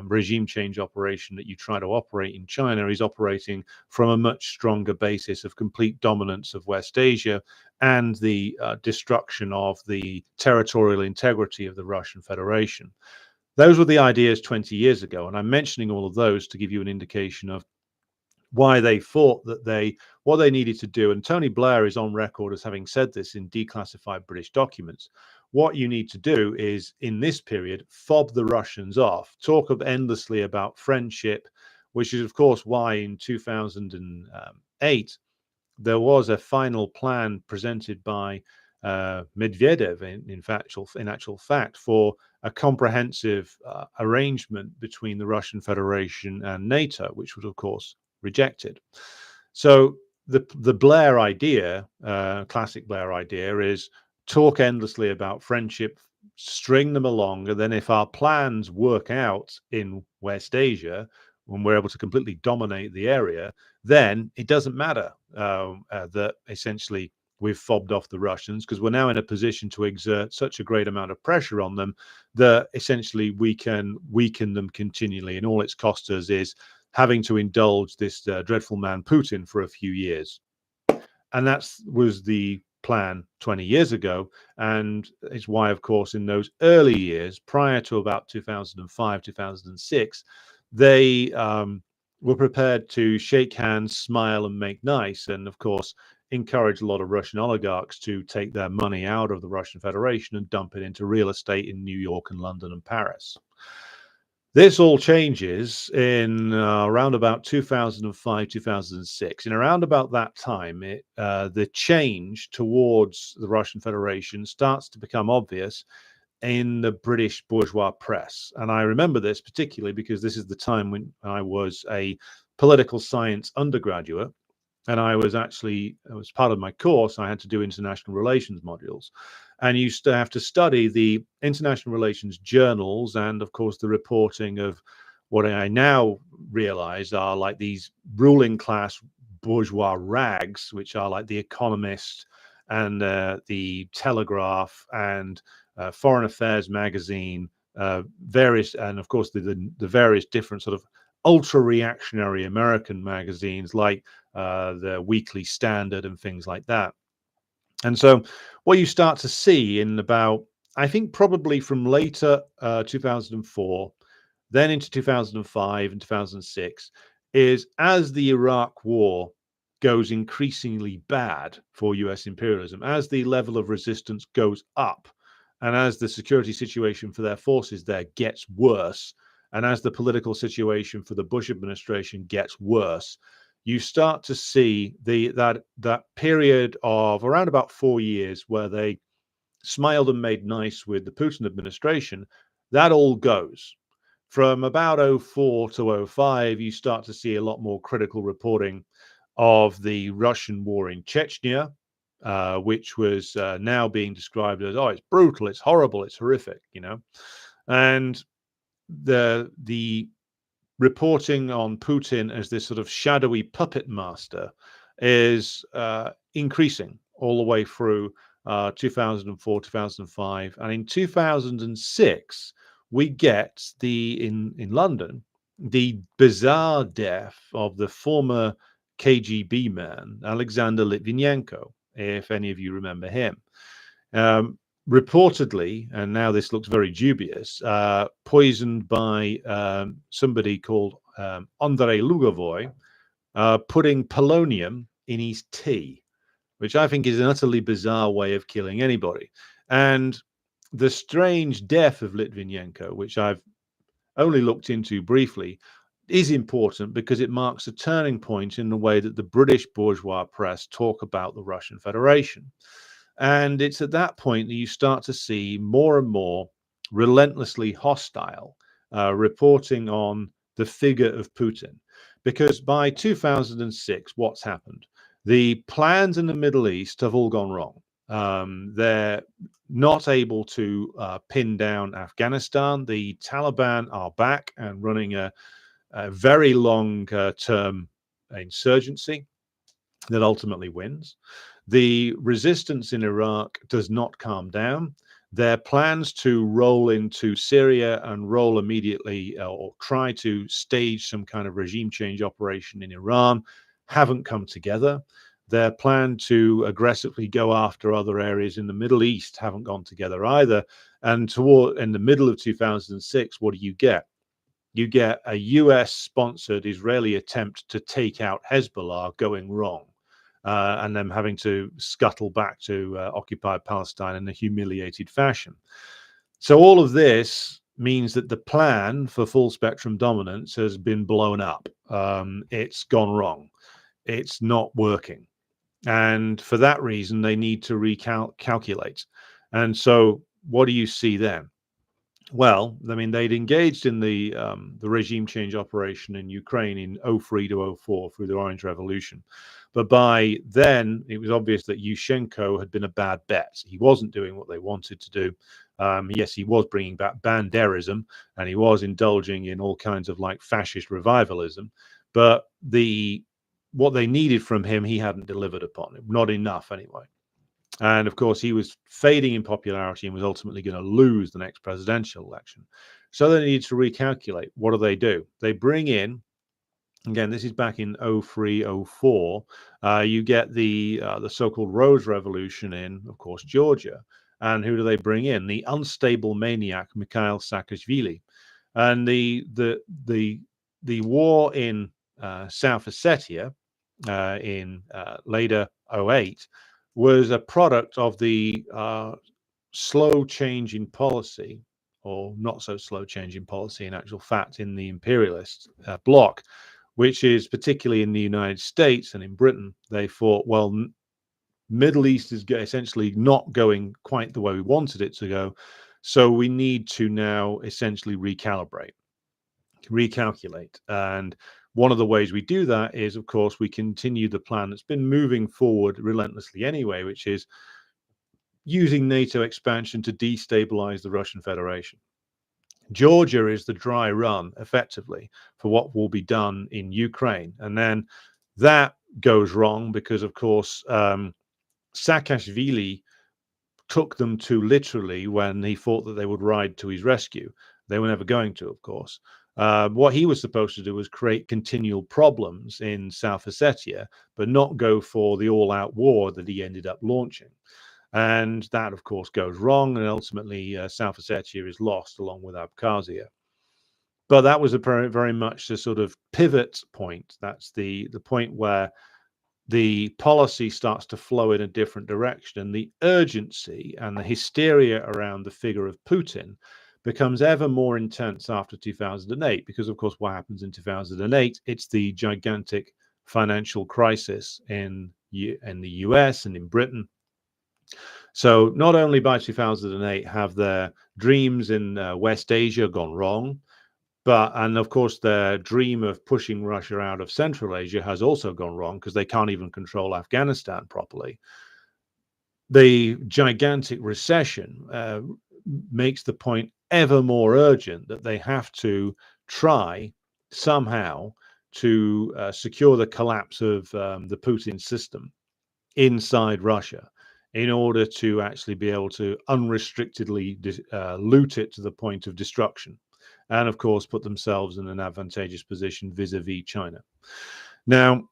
regime change operation that you try to operate in China is operating from a much stronger basis of complete dominance of West Asia and the destruction of the territorial integrity of the Russian Federation. Those were the ideas 20 years ago, and I'm mentioning all of those to give you an indication of why they thought that what they needed to do. And Tony Blair is on record as having said this in declassified British documents. What you need to do is, in this period, fob the Russians off, talk endlessly about friendship, which is, of course, why in 2008 there was a final plan presented by Medvedev, in actual fact, for a comprehensive arrangement between the Russian Federation and NATO, which was, of course, rejected. So the Blair idea, classic Blair idea, is talk endlessly about friendship, string them along, and then if our plans work out in West Asia, when we're able to completely dominate the area, then it doesn't matter that essentially we've fobbed off the Russians, because we're now in a position to exert such a great amount of pressure on them that essentially we can weaken them continually. And all it's cost us is having to indulge this dreadful man Putin for a few years. And that was the plan 20 years ago. And it's why, of course, in those early years, prior to about 2005, 2006, they were prepared to shake hands, smile, and make nice. And of course, encourage a lot of Russian oligarchs to take their money out of the Russian Federation and dump it into real estate in New York and London and Paris. This all changes in around about 2005, 2006. In around about that time, the change towards the Russian Federation starts to become obvious in the British bourgeois press. And I remember this particularly because this is the time when I was a political science undergraduate. And I was actually, as part of my course, I had to do international relations modules. And you used to have to study the international relations journals and, of course, the reporting of what I now realize are like these ruling class bourgeois rags, which are like The Economist and the Telegraph and Foreign Affairs magazine, various, and of course, the various different sort of ultra reactionary American magazines like the Weekly Standard and things like that. And so what you start to see in about, I think probably from later 2004, then into 2005 and 2006, is as the Iraq war goes increasingly bad for US imperialism, as the level of resistance goes up, and as the security situation for their forces there gets worse, and as the political situation for the Bush administration gets worse, you start to see that period of around about 4 years where they smiled and made nice with the Putin administration. That all goes. From about 04 to 05, you start to see a lot more critical reporting of the Russian war in Chechnya, which was now being described as, oh, it's brutal, it's horrible, it's horrific, and the reporting on Putin as this sort of shadowy puppet master is increasing. all the way through 2004, 2005. And in 2006, we get in London, the bizarre death of the former KGB man, Alexander Litvinenko, if any of you remember him. Reportedly, and now this looks very dubious, poisoned by somebody called Andrei Lugovoy, putting polonium in his tea, which I think is an utterly bizarre way of killing anybody. And the strange death of Litvinenko, which I've only looked into briefly, is important because it marks a turning point in the way that the British bourgeois press talk about the Russian Federation. And it's at that point that you start to see more and more relentlessly hostile reporting on the figure of Putin. Because by 2006, what's happened? The plans in the Middle East have all gone wrong. They're not able to pin down Afghanistan. The Taliban are back and running a very long-term insurgency that ultimately wins. The resistance in Iraq does not calm down. Their plans to roll into Syria and roll immediately or try to stage some kind of regime change operation in Iran haven't come together. Their plan to aggressively go after other areas in the Middle East haven't gone together either. And in the middle of 2006, what do you get? You get a US-sponsored Israeli attempt to take out Hezbollah going wrong, and them having to scuttle back to occupied Palestine in a humiliated fashion. So all of this means that the plan for full spectrum dominance has been blown up. It's gone wrong. It's not working. And for that reason, they need to recalculate. And so what do you see then? Well, I mean, they'd engaged in the regime change operation in Ukraine in 03 to 04 through the Orange Revolution. But by then, it was obvious that Yushchenko had been a bad bet. He wasn't doing what they wanted to do. Yes, he was bringing back Banderism, and he was indulging in all kinds of like fascist revivalism. But what they needed from him, he hadn't delivered upon. Not enough, anyway. And of course, he was fading in popularity and was ultimately going to lose the next presidential election. So they needed to recalculate. What do? They bring in, again, this is back in 03, 04. You get the so-called Rose Revolution in, of course, Georgia. And who do they bring in? The unstable maniac Mikhail Saakashvili. And the war in South Ossetia in later 08 was a product of the slow change in policy, or not so slow change in policy in actual fact, in the imperialist bloc, which is particularly in the United States and in Britain. They thought, well, Middle East is essentially not going quite the way we wanted it to go, so we need to now essentially recalculate. And one of the ways we do that is, of course, we continue the plan that's been moving forward relentlessly anyway, which is using NATO expansion to destabilize the Russian Federation. Georgia is the dry run, effectively, for what will be done in Ukraine. And then that goes wrong because, of course, Saakashvili took them too literally when he thought that they would ride to his rescue. They were never going to, of course. What he was supposed to do was create continual problems in South Ossetia, but not go for the all-out war that he ended up launching. And that, of course, goes wrong, and ultimately South Ossetia is lost along with Abkhazia. But that was very much the sort of pivot point. That's the point where the policy starts to flow in a different direction, and the urgency and the hysteria around the figure of Putin becomes ever more intense after 2008, because, of course, what happens in 2008, it's the gigantic financial crisis in the US and in Britain. So not only by 2008 have their dreams in West Asia gone wrong, and of course, their dream of pushing Russia out of Central Asia has also gone wrong because they can't even control Afghanistan properly. The gigantic recession makes the point ever more urgent that they have to try somehow to secure the collapse of the Putin system. inside Russia in order to actually be able to unrestrictedly loot it to the point of destruction, and of course put themselves in an advantageous position vis-a-vis China. Now,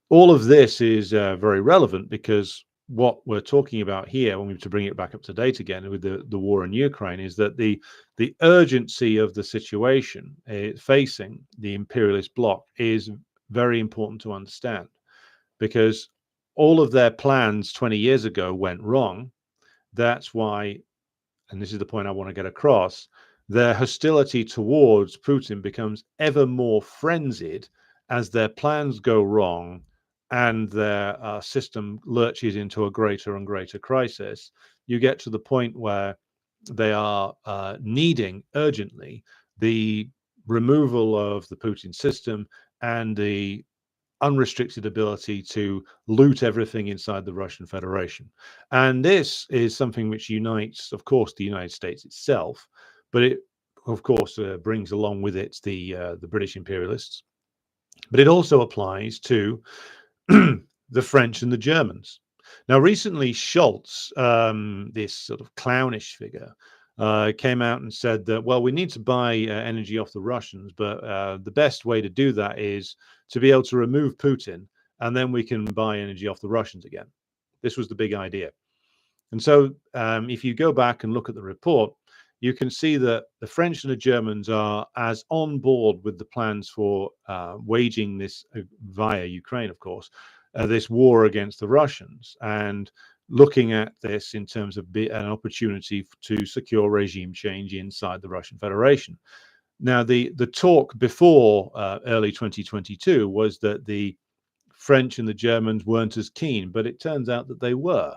all of this is very relevant because what we're talking about here, when we to bring it back up to date again with the war in Ukraine, is that the urgency of the situation facing the imperialist bloc is very important to understand, because all of their plans 20 years ago went wrong. That's why, and this is the point I want to get across, their hostility towards Putin becomes ever more frenzied as their plans go wrong and their system lurches into a greater and greater crisis. You get to the point where they are needing urgently the removal of the Putin system and the unrestricted ability to loot everything inside the Russian Federation. And this is something which unites, of course, the United States itself, but it, of course, brings along with it the British imperialists. But it also applies to the French and the Germans. Now, recently, Scholz, this sort of clownish figure, came out and said that, well, we need to buy energy off the Russians, but the best way to do that is to be able to remove Putin, and then we can buy energy off the Russians again. This was the big idea. And so if you go back and look at the report, you can see that the French and the Germans are as on board with the plans for waging this via Ukraine, of course, this war against the Russians, and looking at this in terms of an opportunity to secure regime change inside the Russian Federation. Now, the talk before early 2022 was that the French and the Germans weren't as keen, but it turns out that they were.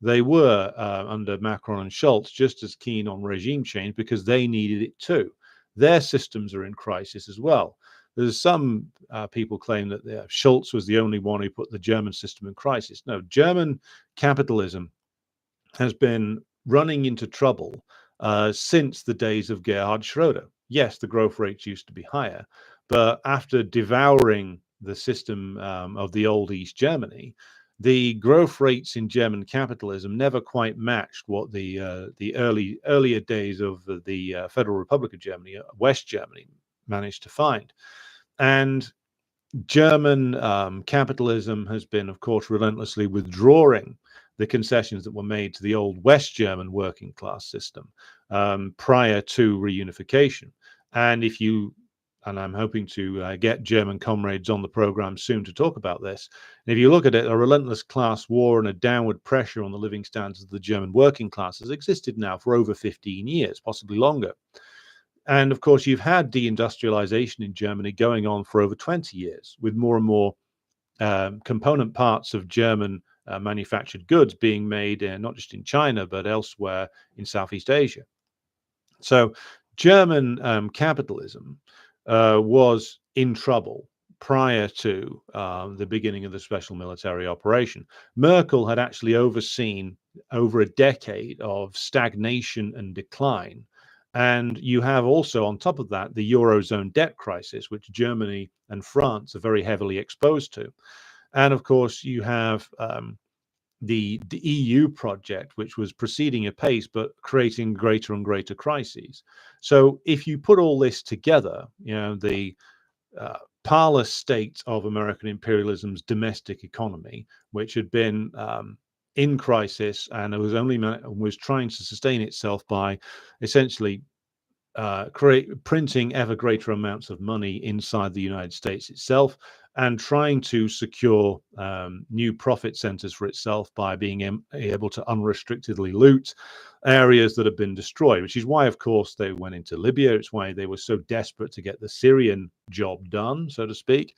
They were, under Macron and Scholz, just as keen on regime change because they needed it too. Their systems are in crisis as well. There's some people claim that Scholz was the only one who put the German system in crisis. No, German capitalism has been running into trouble since the days of Gerhard Schroeder. Yes, the growth rates used to be higher, but after devouring the system of the old East Germany, the growth rates in German capitalism never quite matched what the earlier days of the Federal Republic of Germany, West Germany, managed to find. And German capitalism has been, of course, relentlessly withdrawing the concessions that were made to the old West German working class system prior to reunification. And if you, and I'm hoping to get German comrades on the program soon to talk about this, and if you look at it, a relentless class war and a downward pressure on the living standards of the German working class has existed now for over 15 years, possibly longer. And of course, you've had deindustrialization in Germany going on for over 20 years, with more and more component parts of German manufactured goods being made not just in China, but elsewhere in Southeast Asia. So German capitalism was in trouble prior to the beginning of the special military operation. Merkel had actually overseen over a decade of stagnation and decline. And you have also, on top of that, the Eurozone debt crisis, which Germany and France are very heavily exposed to. And of course, you have the EU project, which was proceeding apace, but creating greater and greater crises. So if you put all this together, you know, the parlous state of American imperialism's domestic economy, which had been in crisis, and it was trying to sustain itself by essentially printing ever greater amounts of money inside the United States itself, and trying to secure new profit centers for itself by being able to unrestrictedly loot areas that have been destroyed, which is why, of course, they went into Libya. It's why they were so desperate to get the Syrian job done, so to speak,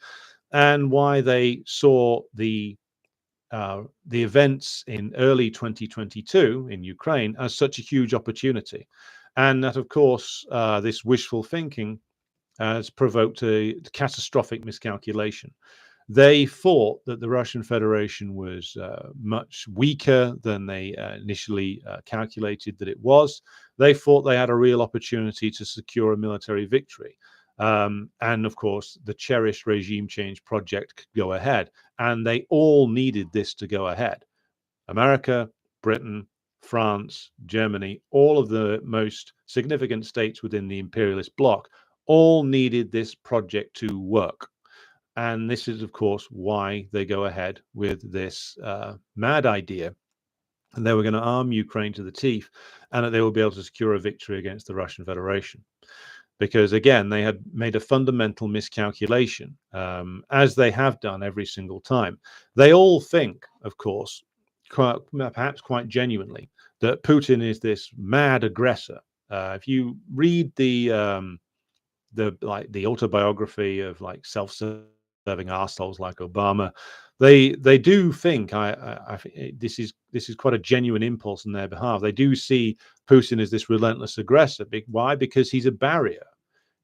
and why they saw the events in early 2022 in Ukraine as such a huge opportunity. And that, of course, this wishful thinking has provoked a catastrophic miscalculation. They thought that the Russian Federation was much weaker than they initially calculated that it was. They thought they had a real opportunity to secure a military victory. And of course, the cherished regime change project could go ahead. And they all needed this to go ahead. America, Britain, France, Germany, all of the most significant states within the imperialist bloc all needed this project to work. And this is, of course, why they go ahead with this mad idea. And they were going to arm Ukraine to the teeth and that they would be able to secure a victory against the Russian Federation. Because, again, they had made a fundamental miscalculation, as they have done every single time. They all think, of course, perhaps quite genuinely, that Putin is this mad aggressor. If you read the autobiography of like self-serving arseholes like Obama, they do think I this is quite a genuine impulse on their behalf. They do see Putin as this relentless aggressor. Why? Because he's a barrier.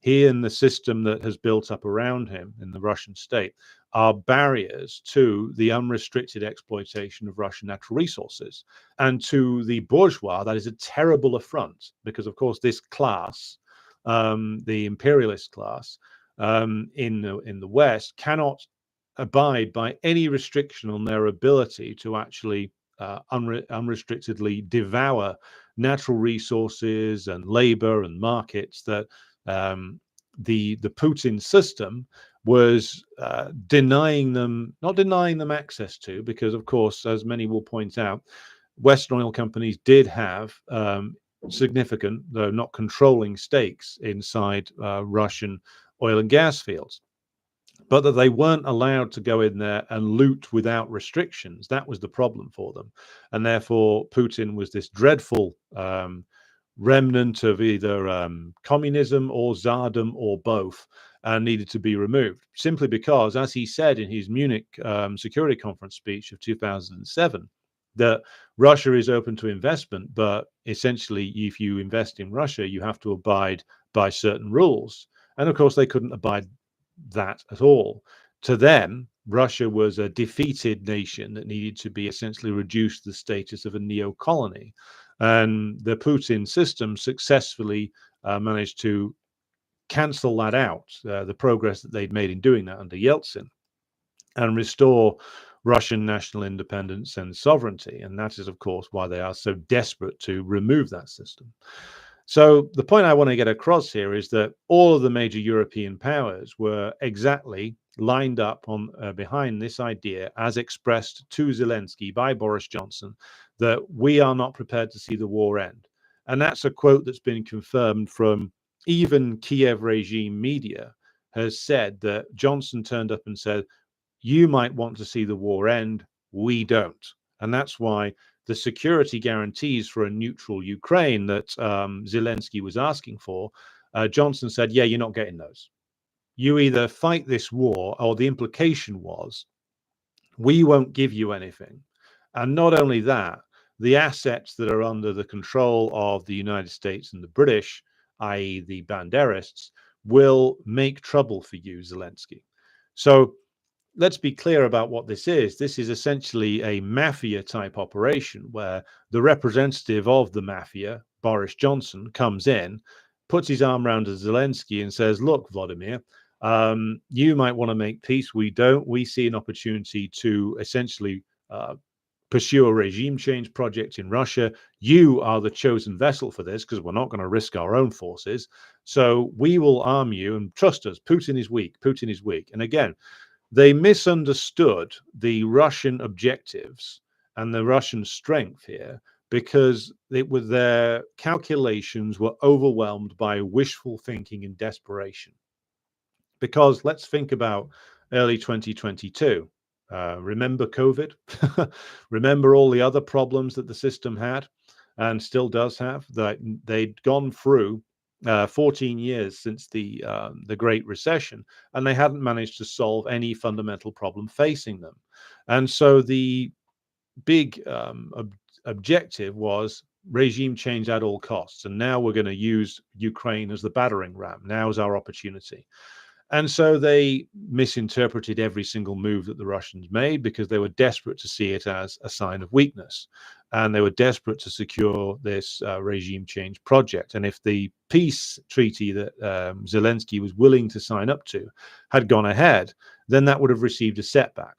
He and the system that has built up around him in the Russian state are barriers to the unrestricted exploitation of Russian natural resources. And to the bourgeois, that is a terrible affront because, of course, this class, the imperialist class in the West, cannot abide by any restriction on their ability to actually unrestrictedly devour natural resources and labor and markets that the Putin system was not denying them access to, because, of course, as many will point out, Western oil companies did have significant, though not controlling, stakes inside Russian oil and gas fields, but that they weren't allowed to go in there and loot without restrictions. That was the problem for them. And therefore, Putin was this dreadful remnant of either communism or Tsardom or both, and needed to be removed, simply because, as he said in his Munich Security Conference speech of 2007, that Russia is open to investment, but essentially, if you invest in Russia, you have to abide by certain rules. And of course, they couldn't abide that at all. To them, Russia was a defeated nation that needed to be essentially reduced to the status of a neo-colony. And the Putin system successfully managed to cancel that out, the progress that they'd made in doing that under Yeltsin, and restore Russian national independence and sovereignty. And that is, of course, why they are so desperate to remove that system. So the point I want to get across here is that all of the major European powers were exactly lined up on behind this idea, as expressed to Zelensky by Boris Johnson, that we are not prepared to see the war end. And that's a quote that's been confirmed from even Kiev regime media, has said that Johnson turned up and said, you might want to see the war end, we don't. And that's why the security guarantees for a neutral Ukraine that Zelensky was asking for, Johnson said, yeah, you're not getting those. You either fight this war, or the implication was, we won't give you anything. And not only that, the assets that are under the control of the United States and the British, i.e. the Banderists, will make trouble for you, Zelensky. So let's be clear about what this is. This is essentially a mafia type operation where the representative of the mafia, Boris Johnson, comes in, puts his arm around Zelensky and says, look, Vladimir, you might want to make peace. We don't. We see an opportunity to essentially pursue a regime change project in Russia. You are the chosen vessel for this because we're not going to risk our own forces. So we will arm you, and trust us, Putin is weak. Putin is weak. And again, they misunderstood the Russian objectives and the Russian strength here, because their calculations were overwhelmed by wishful thinking and desperation. Because let's think about early 2022. Remember COVID? Remember all the other problems that the system had and still does have? That they'd gone through 14 years since the Great Recession, and they hadn't managed to solve any fundamental problem facing them. And so the big objective was regime change at all costs. And now we're going to use Ukraine as the battering ram. Now's our opportunity. And so they misinterpreted every single move that the Russians made because they were desperate to see it as a sign of weakness. and they were desperate to secure this regime change project. And if the peace treaty that Zelensky was willing to sign up to had gone ahead, then that would have received a setback.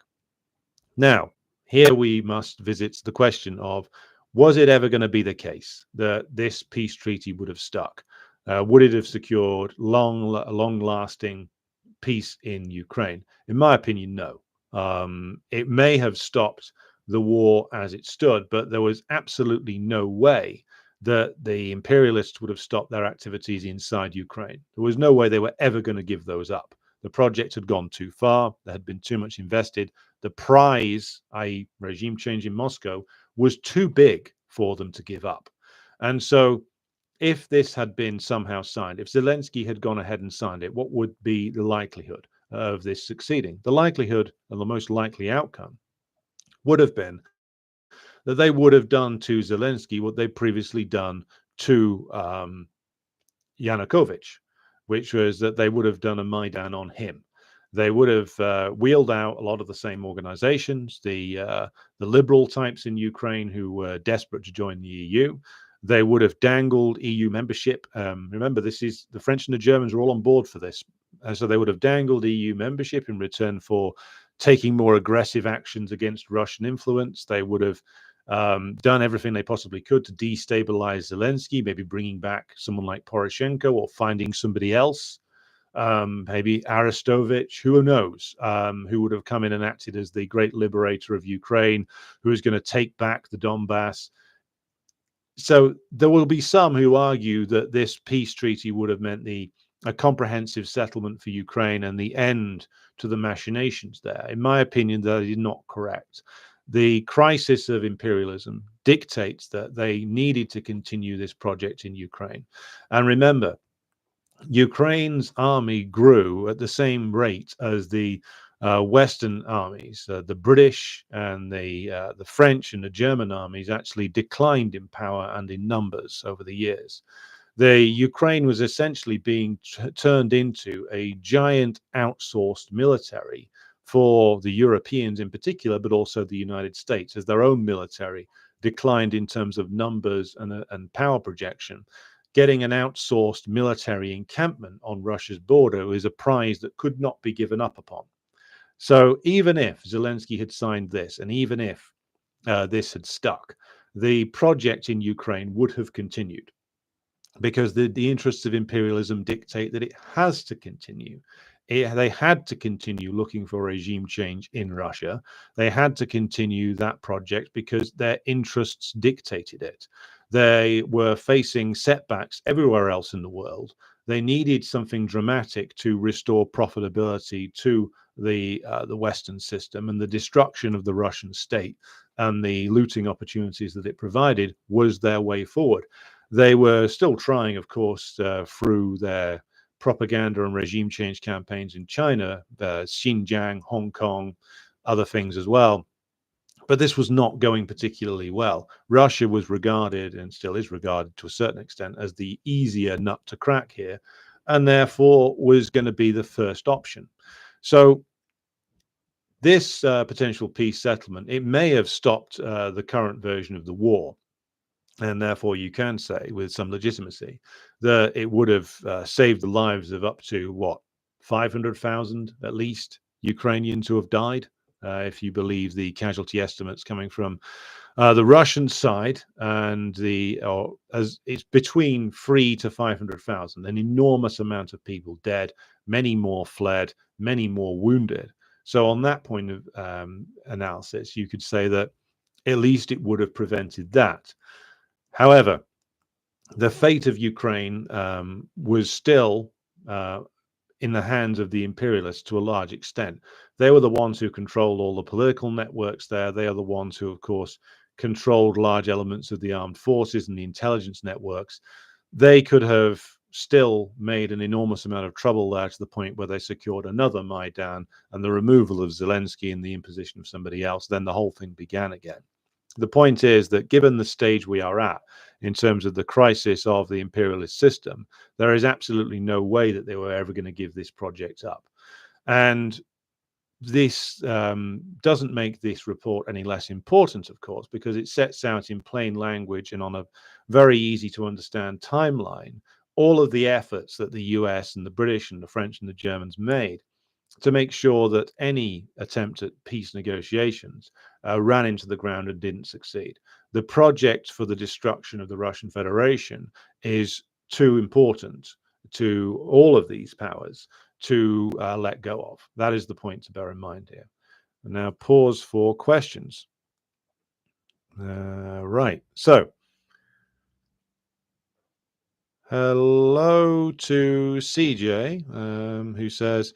Now, here we must visit the question of, was it ever going to be the case that this peace treaty would have stuck? Would it have secured long-lasting peace in Ukraine? In my opinion, no. It may have stopped the war as it stood, but there was absolutely no way that the imperialists would have stopped their activities inside Ukraine. There was no way they were ever going to give those up. The project had gone too far. There had been too much invested. The prize, i.e., regime change in Moscow, was too big for them to give up. And so, if this had been somehow signed, if Zelensky had gone ahead and signed it, what would be the likelihood of this succeeding? The likelihood, and the most likely outcome, would have been that they would have done to Zelensky what they'd previously done to Yanukovych, which was that they would have done a Maidan on him. They would have wheeled out a lot of the same organizations, the liberal types in Ukraine who were desperate to join the EU. They would have dangled EU membership. Remember, this is the French and the Germans are all on board for this. So they would have dangled EU membership in return for taking more aggressive actions against Russian influence. They would have done everything they possibly could to destabilize Zelensky, maybe bringing back someone like Poroshenko or finding somebody else, maybe Arestovich, who knows, who would have come in and acted as the great liberator of Ukraine, who is going to take back the Donbass. So there will be some who argue that this peace treaty would have meant a comprehensive settlement for Ukraine and the end to the machinations there. In my opinion, that is not correct. The crisis of imperialism dictates that they needed to continue this project in Ukraine. And remember, Ukraine's army grew at the same rate as the Western armies. The British and the French and the German armies actually declined in power and in numbers over the years. The Ukraine was essentially being turned into a giant outsourced military for the Europeans in particular, but also the United States, as their own military declined in terms of numbers and power projection. Getting an outsourced military encampment on Russia's border is a prize that could not be given up upon. So even if Zelensky had signed this, and even if this had stuck, the project in Ukraine would have continued, because the interests of imperialism dictate that it has to continue. They had to continue looking for regime change in Russia. They had to continue that project because their interests dictated it. They were facing setbacks everywhere else in the world. They needed something dramatic to restore profitability to the Western system, and the destruction of the Russian state and the looting opportunities that it provided was their way forward. They were still trying, of course, through their propaganda and regime change campaigns in China, Xinjiang, Hong Kong, other things as well. But this was not going particularly well. Russia was regarded, and still is regarded to a certain extent, as the easier nut to crack here, and therefore was going to be the first option. So this potential peace settlement, it may have stopped the current version of the war. And therefore, you can say with some legitimacy that it would have saved the lives of up to 500,000 at least Ukrainians who have died, if you believe the casualty estimates coming from the Russian side, and as it's between 3 to 500,000, an enormous amount of people dead, many more fled, many more wounded. So on that point of analysis, you could say that at least it would have prevented that. However, the fate of Ukraine was still in the hands of the imperialists to a large extent. They were the ones who controlled all the political networks there. They are the ones who, of course, controlled large elements of the armed forces and the intelligence networks. They could have still made an enormous amount of trouble there, to the point where they secured another Maidan and the removal of Zelensky and the imposition of somebody else. Then the whole thing began again. The point is that given the stage we are at in terms of the crisis of the imperialist system, there is absolutely no way that they were ever going to give this project up. And this doesn't make this report any less important, of course, because it sets out in plain language and on a very easy to understand timeline all of the efforts that the US and the British and the French and the Germans made to make sure that any attempt at peace negotiations ran into the ground and didn't succeed. The project for the destruction of the Russian Federation is too important to all of these powers to let go of. That is the point to bear in mind here. And now pause for questions. Right. So, hello to CJ, who says,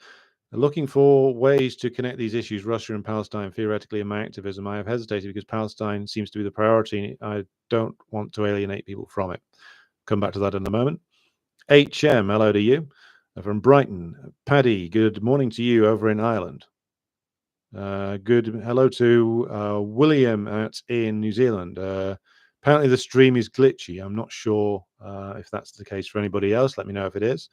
looking for ways to connect these issues, Russia and Palestine, theoretically, in my activism. I have hesitated because Palestine seems to be the priority. I don't want to alienate people from it. Come back to that in a moment. HM, hello to you. From Brighton. Paddy, good morning to you over in Ireland. Good hello to William out in New Zealand. Apparently the stream is glitchy. I'm not sure if that's the case for anybody else. Let me know if it is.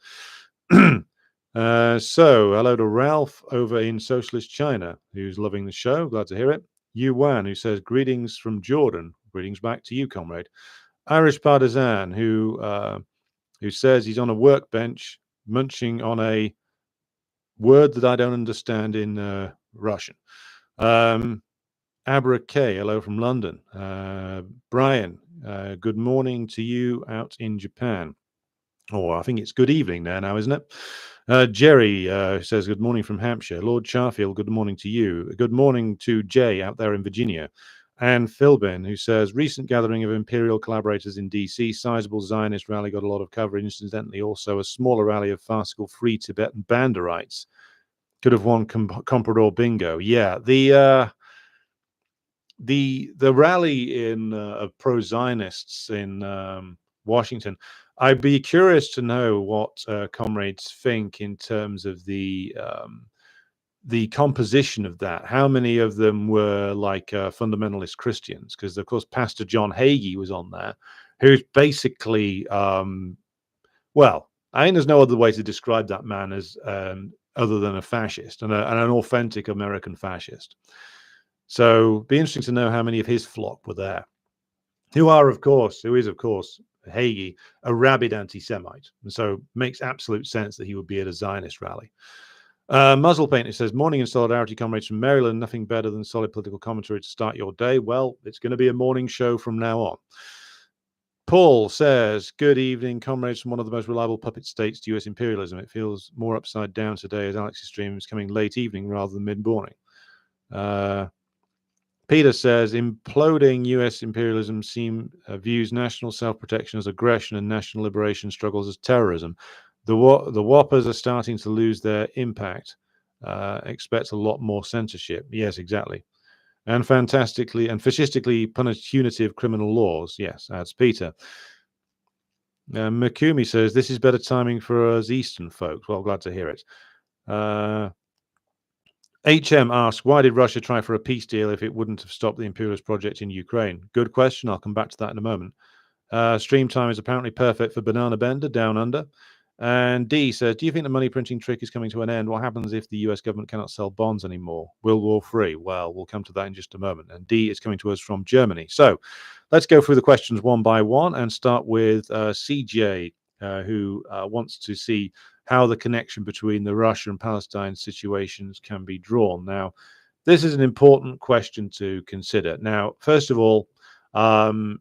So hello to Ralph over in socialist China, who's loving the show. Glad to hear it. Yuan, who says greetings from Jordan. Greetings back to you, comrade. Irish partisan, who says he's on a workbench munching on a word that I don't understand in Russian. Abra K, hello from London. Brian, good morning to you out in Japan. Oh, I think it's good evening there now, isn't it? Jerry says, good morning from Hampshire. Lord Charfield, good morning to you. Good morning to Jay out there in Virginia. And Philbin, who says, recent gathering of Imperial collaborators in DC, sizable Zionist rally got a lot of coverage. Incidentally, also a smaller rally of farcical free Tibetan Banderites. Could have won Comprador Bingo. Yeah, the rally in of pro-Zionists in Washington. I'd be curious to know what comrades think in terms of the composition of that. How many of them were like fundamentalist Christians? Because of course, Pastor John Hagee was on there, who's basically, well, I think there's no other way to describe that man as other than a fascist and an authentic American fascist. So, be interesting to know how many of his flock were there. Who is of course Hagee, a rabid anti-Semite, and so makes absolute sense that he would be at a Zionist rally. Muzzle Painter says, morning in solidarity, comrades from Maryland. Nothing better than solid political commentary to start your day. Well, it's going to be a morning show from now on. Paul says, good evening, comrades from one of the most reliable puppet states to US imperialism. It feels more upside down today as Alex's stream is coming late evening rather than mid-morning. Peter says, imploding US imperialism views national self-protection as aggression and national liberation struggles as terrorism. The whoppers are starting to lose their impact. Expect a lot more censorship. Yes, exactly. And fascistically punitive criminal laws. Yes, adds Peter. Makumi says, this is better timing for us Eastern folks. Well, glad to hear it. HM asks, why did Russia try for a peace deal if it wouldn't have stopped the imperialist project in Ukraine? Good question. I'll come back to that in a moment. Stream time is apparently perfect for Banana Bender down under. And D says, do you think the money printing trick is coming to an end? What happens if the US government cannot sell bonds anymore? World War III? Well, we'll come to that in just a moment. And D is coming to us from Germany. So let's go through the questions one by one and start with CJ, who wants to see how the connection between the Russia and Palestine situations can be drawn. Now, this is an important question to consider. Now, first of all,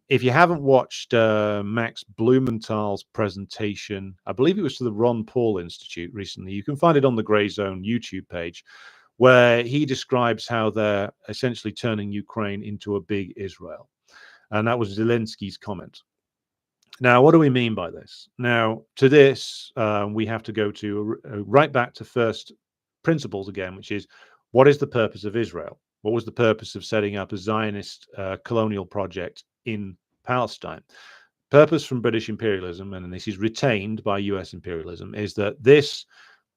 if you haven't watched Max Blumenthal's presentation, I believe it was to the Ron Paul Institute recently, you can find it on the Grey Zone YouTube page, where he describes how they're essentially turning Ukraine into a big Israel. And that was Zelensky's comment. Now, what do we mean by this? Now, to this, we have to go to right back to first principles again, which is, what is the purpose of Israel? What was the purpose of setting up a Zionist colonial project in Palestine? Purpose from British imperialism, and this is retained by US imperialism, is that this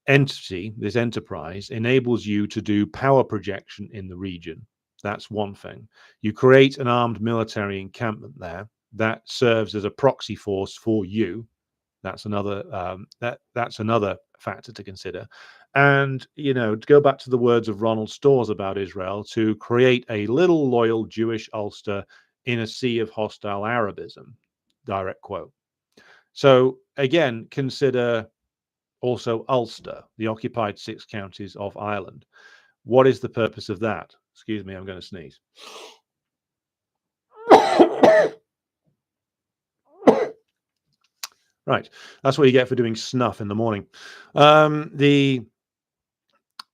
entity, this enterprise, enables you to do power projection in the region. That's one thing. You create an armed military encampment there that serves as a proxy force for you. That's another that's another factor to consider. And, to go back to the words of Ronald Storrs about Israel, to create a little loyal Jewish Ulster in a sea of hostile Arabism, direct quote. So again, consider also Ulster, the occupied 6 counties of Ireland. What is the purpose of that? Excuse me, I'm going to sneeze. Right, that's what you get for doing snuff in the morning.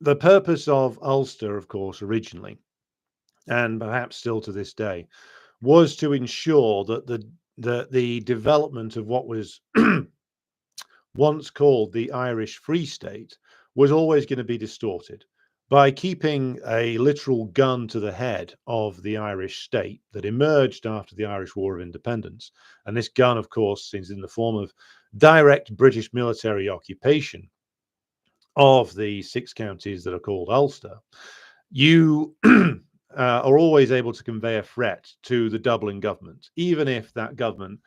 The purpose of Ulster, of course, originally, and perhaps still to this day, was to ensure that the development of what was once called the Irish Free State was always going to be distorted by keeping a literal gun to the head of the Irish state that emerged after the Irish War of Independence. And this gun, of course, is in the form of direct British military occupation of the 6 counties that are called Ulster. You are always able to convey a threat to the Dublin government, even if that government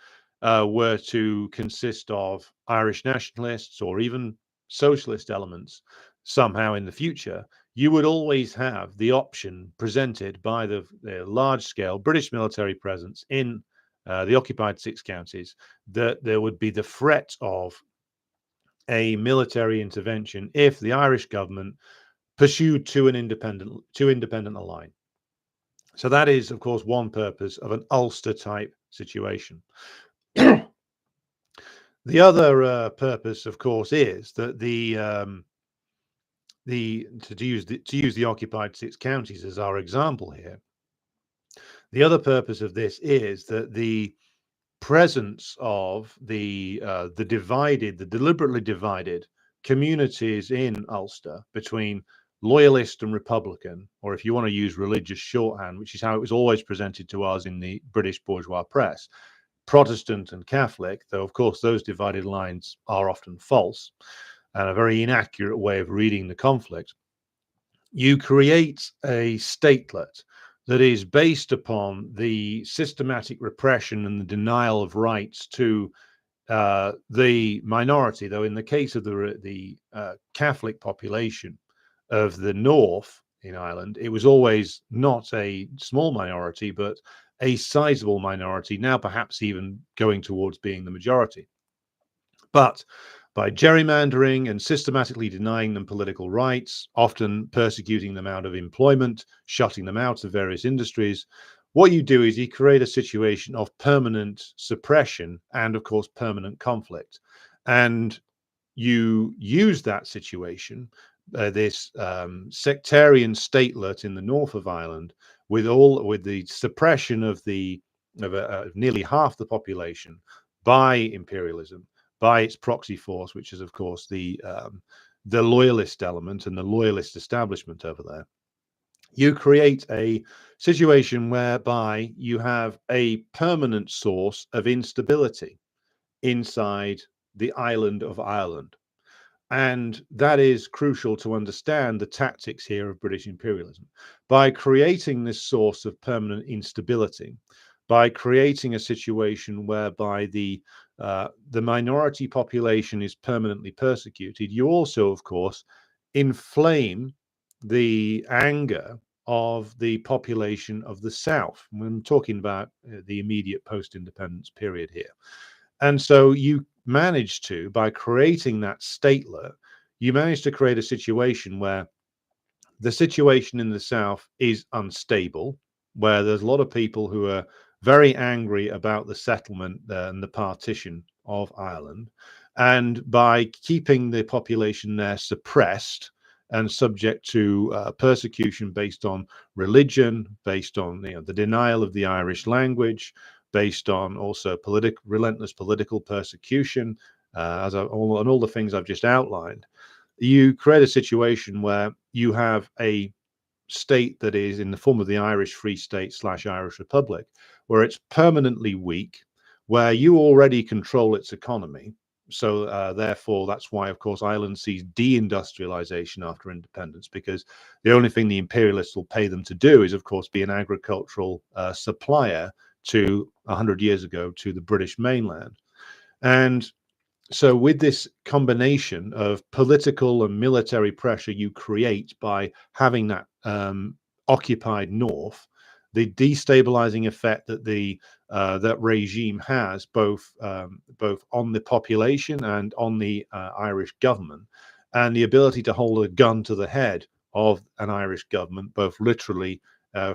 were to consist of Irish nationalists or even socialist elements somehow in the future. You would always have the option presented by the large-scale British military presence in the occupied 6 counties that there would be the threat of a military intervention if the Irish government pursued to independent a line. So that is, of course, one purpose of an Ulster type situation. The other purpose, of course, is that to use the occupied 6 counties as our example here. The other purpose of this is that the presence of the deliberately divided communities in Ulster between loyalist and republican, or if you want to use religious shorthand, which is how it was always presented to us in the British bourgeois press, Protestant and Catholic, though of course those divided lines are often false and a very inaccurate way of reading the conflict. You create a statelet that is based upon the systematic repression and the denial of rights to the minority, though in the case of the Catholic population of the north in Ireland, it was always not a small minority, but a sizable minority, now perhaps even going towards being the majority. But by gerrymandering and systematically denying them political rights, often persecuting them out of employment, shutting them out of various industries, what you do is you create a situation of permanent suppression and, of course, permanent conflict. And you use that situation, this sectarian statelet in the north of Ireland, with the suppression of nearly half the population by imperialism, by its proxy force, which is, of course, the loyalist element and the loyalist establishment over there. You create a situation whereby you have a permanent source of instability inside the island of Ireland. And that is crucial to understand the tactics here of British imperialism. By creating this source of permanent instability, by creating a situation whereby the minority population is permanently persecuted, you also, of course, inflame the anger of the population of the South. I'm talking about the immediate post-independence period here. And so you manage to, by creating that statelet, you manage to create a situation where the situation in the South is unstable, where there's a lot of people who are very angry about the settlement and the partition of Ireland. And by keeping the population there suppressed and subject to persecution based on religion, based on the denial of the Irish language, based on also relentless political persecution, all the things I've just outlined, you create a situation where you have a state that is in the form of the Irish Free State / Irish Republic, where it's permanently weak, where you already control its economy. So therefore, that's why, of course, Ireland sees deindustrialization after independence, because the only thing the imperialists will pay them to do is, of course, be an agricultural supplier to 100 years ago to the British mainland. And So with this combination of political and military pressure you create by having that occupied north, the destabilizing effect that that regime has both on the population and on the Irish government, and the ability to hold a gun to the head of an Irish government, both literally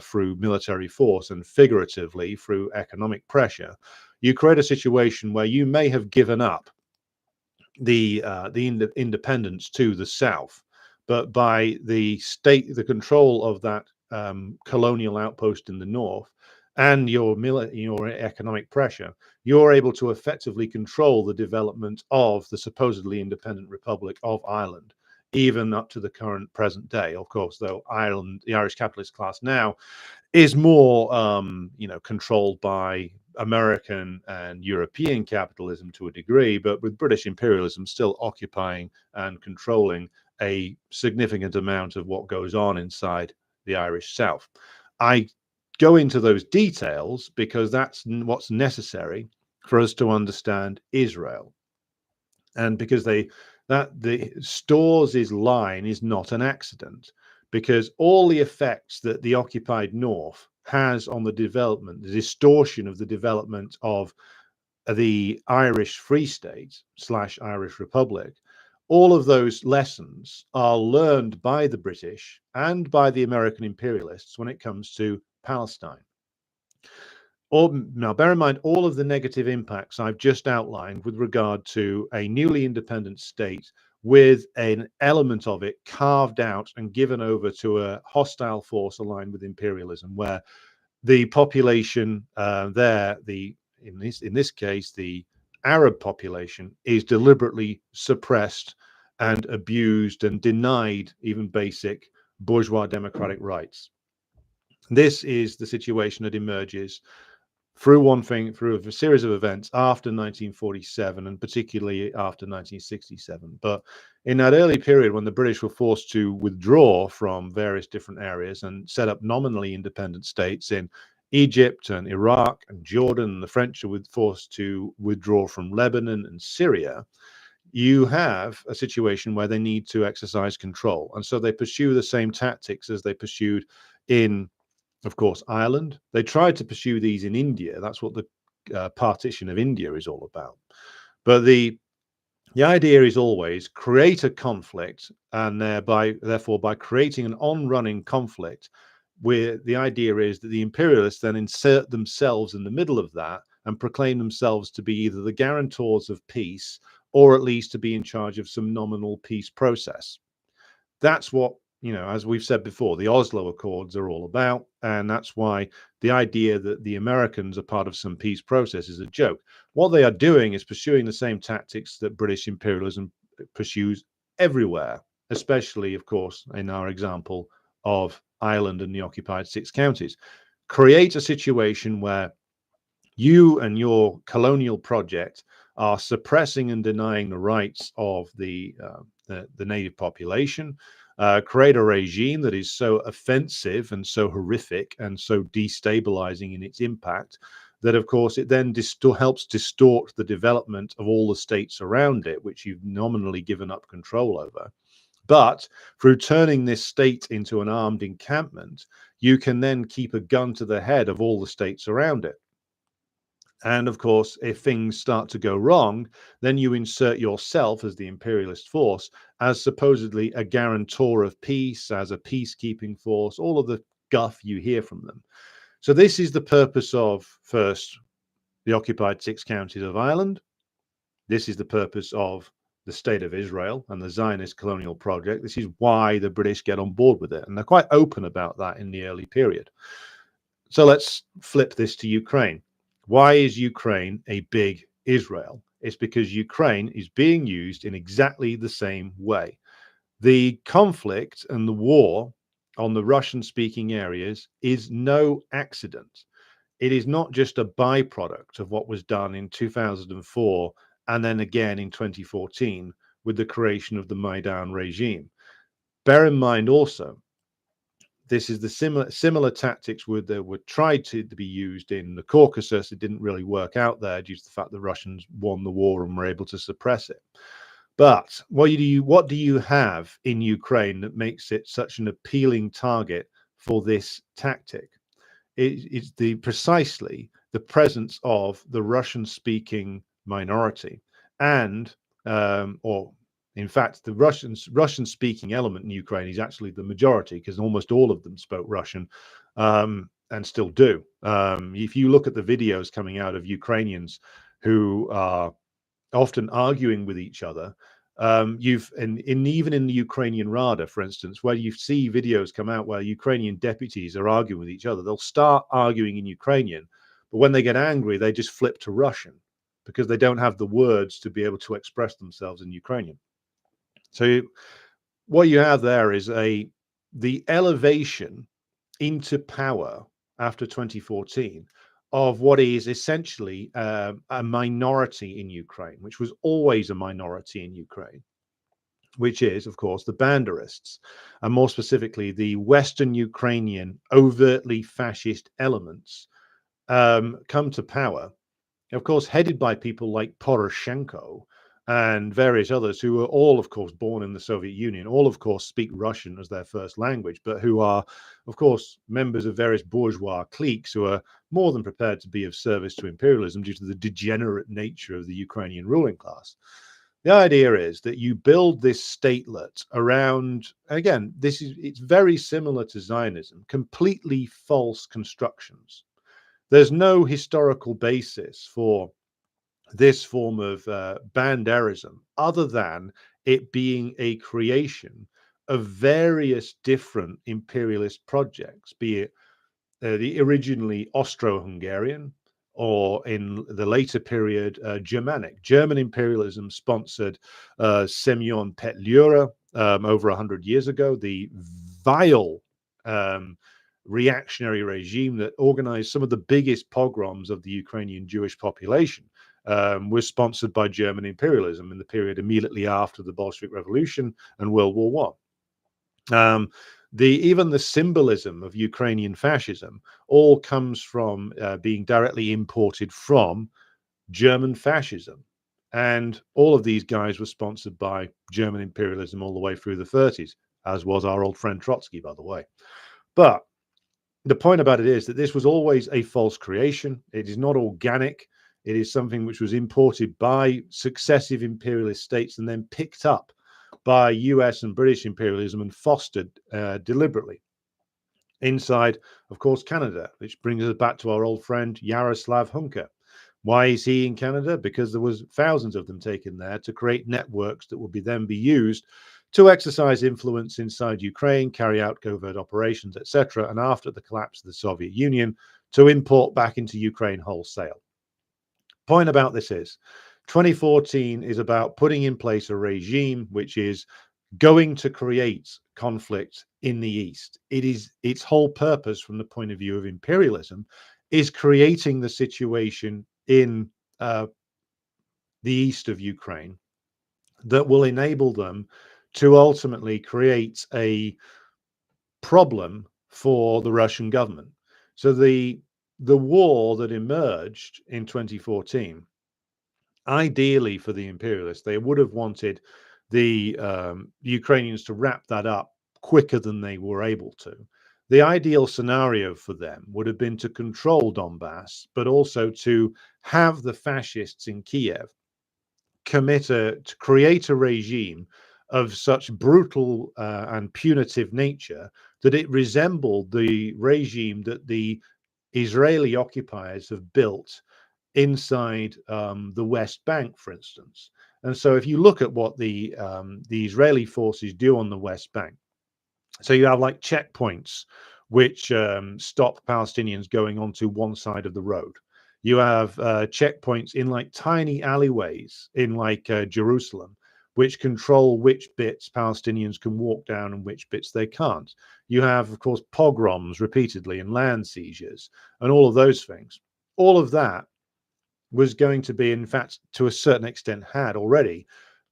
through military force and figuratively through economic pressure, you create a situation where you may have given up the independence to the south, but by the control of that colonial outpost in the north and your economic pressure, you're able to effectively control the development of the supposedly independent Republic of Ireland, even up to the current present day. Of course, though, Ireland, the Irish capitalist class now, is more controlled by American and European capitalism to a degree, but with British imperialism still occupying and controlling a significant amount of what goes on inside the Irish South. I go into those details because that's what's necessary for us to understand Israel, and because the Storrs' line is not an accident, because all the effects that the occupied north has on the development, the distortion of the development of the Irish Free State / Irish Republic, all of those lessons are learned by the British and by the American imperialists when it comes to Palestine. Now, bear in mind all of the negative impacts I've just outlined with regard to a newly independent state with an element of it carved out and given over to a hostile force aligned with imperialism, where the population in this case, the Arab population, is deliberately suppressed and abused and denied even basic bourgeois democratic rights. This is the situation that emerges through a series of events after 1947, and particularly after 1967. But in that early period, when the British were forced to withdraw from various different areas and set up nominally independent states in Egypt and Iraq and Jordan, and the French were forced to withdraw from Lebanon and Syria, you have a situation where they need to exercise control. And so they pursue the same tactics as they pursued in, of course, Ireland. They tried to pursue these in India. That's what the partition of India is all about. But the idea is always create a conflict, and therefore, by creating an on-running conflict, where the idea is that the imperialists then insert themselves in the middle of that and proclaim themselves to be either the guarantors of peace or at least to be in charge of some nominal peace process. That's what, as we've said before, the Oslo Accords are all about. And that's why the idea that the Americans are part of some peace process is a joke. What they are doing is pursuing the same tactics that British imperialism pursues everywhere, especially, of course, in our example of Ireland and the occupied 6 counties. Create a situation where you and your colonial project are suppressing and denying the rights of the native population, create a regime that is so offensive and so horrific and so destabilizing in its impact that, of course, it then helps distort the development of all the states around it, which you've nominally given up control over. But through turning this state into an armed encampment, you can then keep a gun to the head of all the states around it. And of course, if things start to go wrong, then you insert yourself as the imperialist force, as supposedly a guarantor of peace, as a peacekeeping force, all of the guff you hear from them. So this is the purpose of, first, the occupied 6 counties of Ireland. This is the purpose of the state of Israel and the Zionist colonial project. This is why the British get on board with it. And they're quite open about that in the early period. So let's flip this to Ukraine. Why is Ukraine a big Israel? It's because Ukraine is being used in exactly the same way. The conflict and the war on the Russian-speaking areas is no accident. It is not just a byproduct of what was done in 2004 and then again in 2014 with the creation of the Maidan regime. Bear in mind also this is the similar tactics were tried to be used in the Caucasus. It didn't really work out there due to the fact the Russians won the war and were able to suppress it. But what do you have in Ukraine that makes it such an appealing target for this tactic? It's precisely the presence of the Russian-speaking minority, and or in fact, the Russian-speaking element in Ukraine is actually the majority, because almost all of them spoke Russian, and still do. If you look at the videos coming out of Ukrainians who are often arguing with each other, even in the Ukrainian Rada, for instance, where you see videos come out where Ukrainian deputies are arguing with each other, they'll start arguing in Ukrainian, but when they get angry, they just flip to Russian because they don't have the words to be able to express themselves in Ukrainian. So what you have there is the elevation into power after 2014 of what is essentially a minority in Ukraine, which was always a minority in Ukraine, which is, of course, the Banderists, and more specifically, the Western Ukrainian overtly fascist elements come to power, of course, headed by people like Poroshenko and various others who are all, of course, born in the Soviet Union, all, of course, speak Russian as their first language, but who are, of course, members of various bourgeois cliques who are more than prepared to be of service to imperialism due to the degenerate nature of the Ukrainian ruling class. The idea is that you build this statelet around, again, it's very similar to Zionism, completely false constructions. There's no historical basis for this form of Banderism other than it being a creation of various different imperialist projects, be it the originally Austro-Hungarian, or in the later period, Germanic. German imperialism sponsored Semyon Petlura over 100 years ago, the vile reactionary regime that organized some of the biggest pogroms of the Ukrainian Jewish population. Was sponsored by German imperialism in the period immediately after the Bolshevik Revolution and World War I. Even the symbolism of Ukrainian fascism all comes from being directly imported from German fascism. And all of these guys were sponsored by German imperialism all the way through the 30s, as was our old friend Trotsky, by the way. But the point about it is that this was always a false creation. It is not organic. It is something which was imported by successive imperialist states and then picked up by US and British imperialism and fostered deliberately. Inside, of course, Canada, which brings us back to our old friend Yaroslav Hunka. Why is he in Canada? Because there was thousands of them taken there to create networks that would then be used to exercise influence inside Ukraine, carry out covert operations, etc., and after the collapse of the Soviet Union, to import back into Ukraine wholesale. Point about this is 2014 is about putting in place a regime which is going to create conflict in the East. It is its whole purpose from the point of view of imperialism is creating the situation in the east of Ukraine that will enable them to ultimately create a problem for the Russian government. So the war that emerged in 2014, ideally for the imperialists, they would have wanted the Ukrainians to wrap that up quicker than they were able to. The ideal scenario for them would have been to control Donbass, but also to have the fascists in Kiev to create a regime of such brutal and punitive nature that it resembled the regime that the Israeli occupiers have built inside the West Bank, for instance. And so if you look at what the Israeli forces do on the West Bank, so you have like checkpoints which stop Palestinians going onto one side of the road. You have checkpoints in like tiny alleyways in like Jerusalem, which control which bits Palestinians can walk down and which bits they can't. You have, of course, pogroms repeatedly and land seizures and all of those things. All of that was going to be, in fact, to a certain extent, had already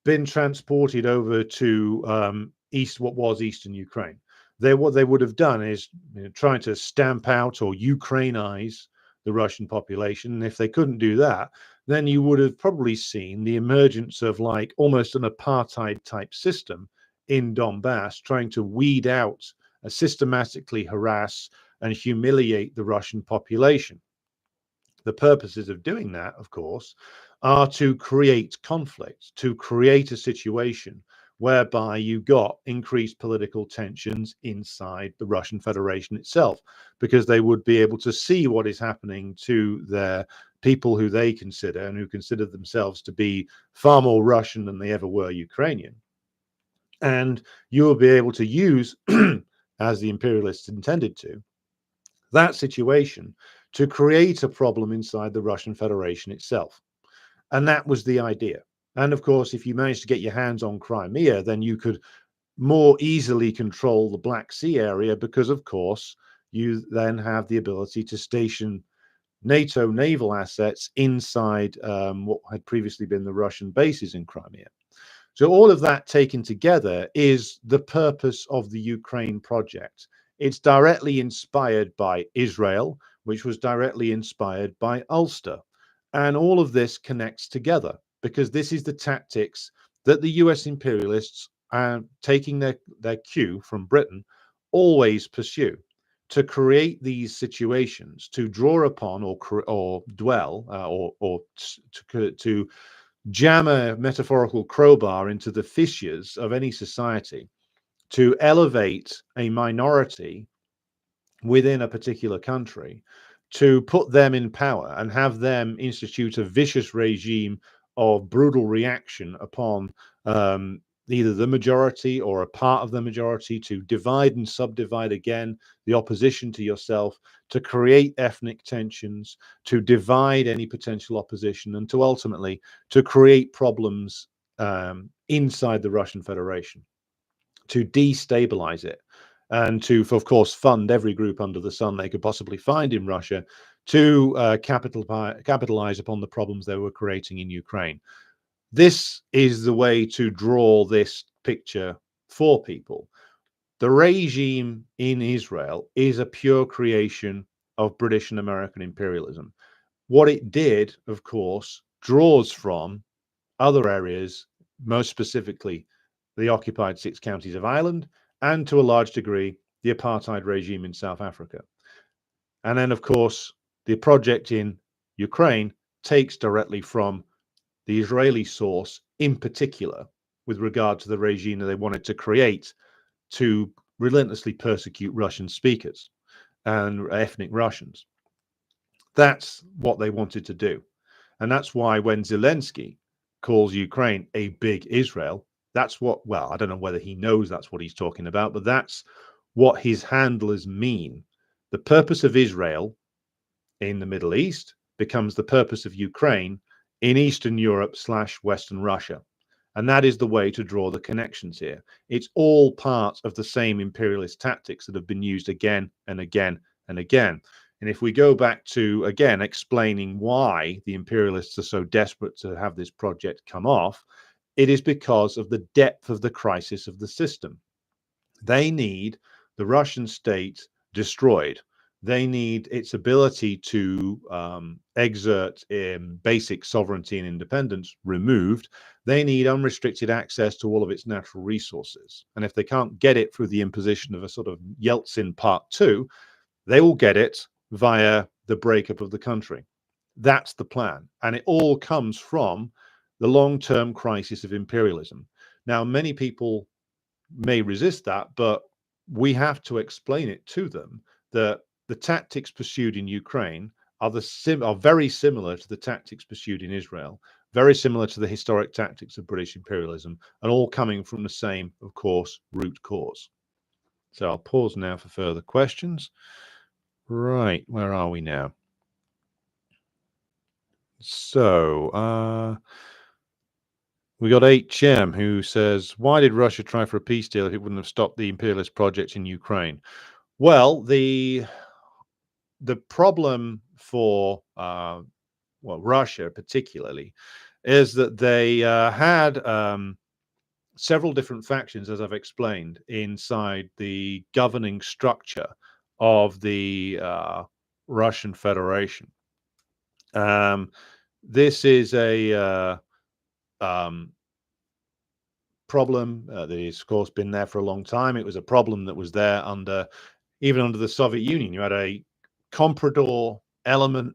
been transported over to what was Eastern Ukraine. what they would have done is, trying to stamp out or Ukrainize the Russian population. And if they couldn't do that, then you would have probably seen the emergence of like almost an apartheid type system in Donbass, trying to weed out, systematically harass and humiliate the Russian population. The purposes of doing that, of course, are to create conflict, to create a situation whereby you got increased political tensions inside the Russian Federation itself, because they would be able to see what is happening to their people who they consider and who consider themselves to be far more Russian than they ever were Ukrainian. And you will be able to use, as the imperialists intended to, that situation to create a problem inside the Russian Federation itself. And that was the idea. And of course, if you managed to get your hands on Crimea, then you could more easily control the Black Sea area, because, of course, you then have the ability to station NATO naval assets inside what had previously been the Russian bases in Crimea. So all of that taken together is the purpose of the Ukraine project. It's directly inspired by Israel, which was directly inspired by Ulster. And all of this connects together because this is the tactics that the US imperialists, taking their cue from Britain, always pursue, to create these situations, to draw upon or dwell, to jam a metaphorical crowbar into the fissures of any society, to elevate a minority within a particular country, to put them in power and have them institute a vicious regime of brutal reaction upon either the majority or a part of the majority, to divide and subdivide again the opposition to yourself, to create ethnic tensions, to divide any potential opposition, and to ultimately to create problems inside the Russian Federation, to destabilize it, and to, of course, fund every group under the sun they could possibly find in Russia to capitalize upon the problems they were creating in Ukraine. This is the way to draw this picture for people. The regime in Israel is a pure creation of British and American imperialism. What it did, of course, draws from other areas, most specifically the occupied 6 counties of Ireland, and to a large degree, the apartheid regime in South Africa. And then, of course, the project in Ukraine takes directly from the Israeli source, in particular, with regard to the regime that they wanted to create to relentlessly persecute Russian speakers and ethnic Russians. That's what they wanted to do. And that's why when Zelensky calls Ukraine a big Israel, that's what, well, I don't know whether he knows that's what he's talking about, but that's what his handlers mean. The purpose of Israel in the Middle East becomes the purpose of Ukraine in Eastern Europe / Western Russia. And that is the way to draw the connections here. It's all part of the same imperialist tactics that have been used again and again and again. And if we go back to, again, explaining why the imperialists are so desperate to have this project come off, it is because of the depth of the crisis of the system. They need the Russian state destroyed. They need its ability to exert basic sovereignty and independence removed. They need unrestricted access to all of its natural resources. And if they can't get it through the imposition of a sort of Yeltsin Part 2, they will get it via the breakup of the country. That's the plan. And it all comes from the long-term crisis of imperialism. Now, many people may resist that, but we have to explain it to them that the tactics pursued in Ukraine are very similar to the tactics pursued in Israel, very similar to the historic tactics of British imperialism, and all coming from the same, of course, root cause. So I'll pause now for further questions. Right, where are we now? So we got HM who says, why did Russia try for a peace deal if it wouldn't have stopped the imperialist project in Ukraine? Well, the problem for Russia particularly is that they had several different factions, as I've explained, inside the governing structure of the Russian Federation. This is a um, problem that has, of course, been there for a long time. It was a problem that was there even under the Soviet Union. You had a comprador element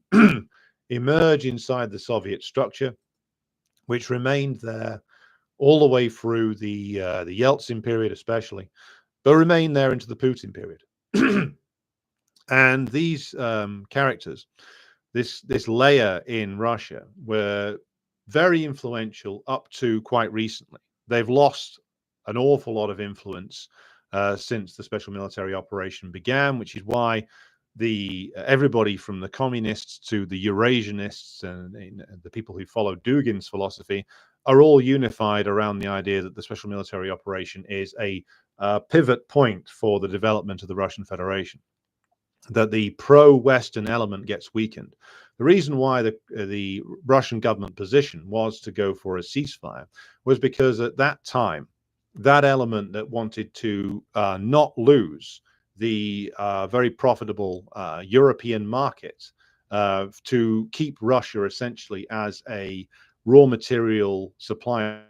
emerge inside the Soviet structure, which remained there all the way through the Yeltsin period, especially, but remained there into the Putin period. And these characters, this layer in Russia, were very influential up to quite recently. They've lost an awful lot of influence since the special military operation began, which is why everybody from the communists to the Eurasianists and the people who follow Dugin's philosophy are all unified around the idea that the special military operation is a pivot point for the development of the Russian Federation, that the pro-Western element gets weakened. The reason why the Russian government position was to go for a ceasefire was because at that time, that element that wanted to not lose the very profitable European market, to keep Russia essentially as a raw material supplier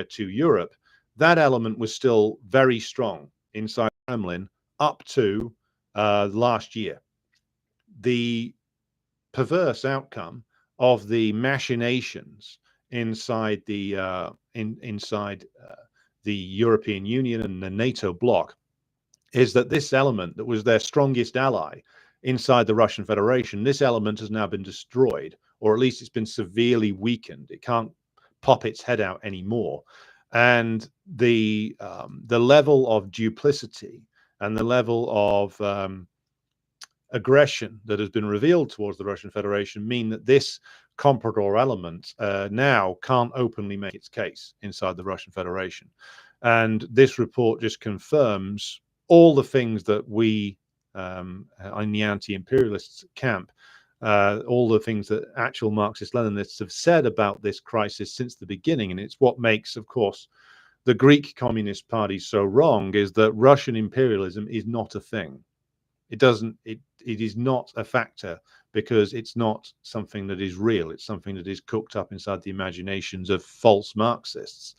to Europe, that element was still very strong inside the Kremlin up to last year. The perverse outcome of the machinations inside the European Union and the NATO bloc is that this element that was their strongest ally inside the Russian Federation, this element has now been destroyed, or at least it's been severely weakened. It can't pop its head out anymore. And the level of duplicity and the level of aggression that has been revealed towards the Russian Federation mean that this comprador element now can't openly make its case inside the Russian Federation. And this report just confirms all the things that we in the anti-imperialist camp, all the things that actual Marxist-Leninists have said about this crisis since the beginning. And it's what makes, of course, the Greek Communist Party so wrong, is that Russian imperialism is not a thing. It is not a factor because it's not something that is real. It's something that is cooked up inside the imaginations of false Marxists.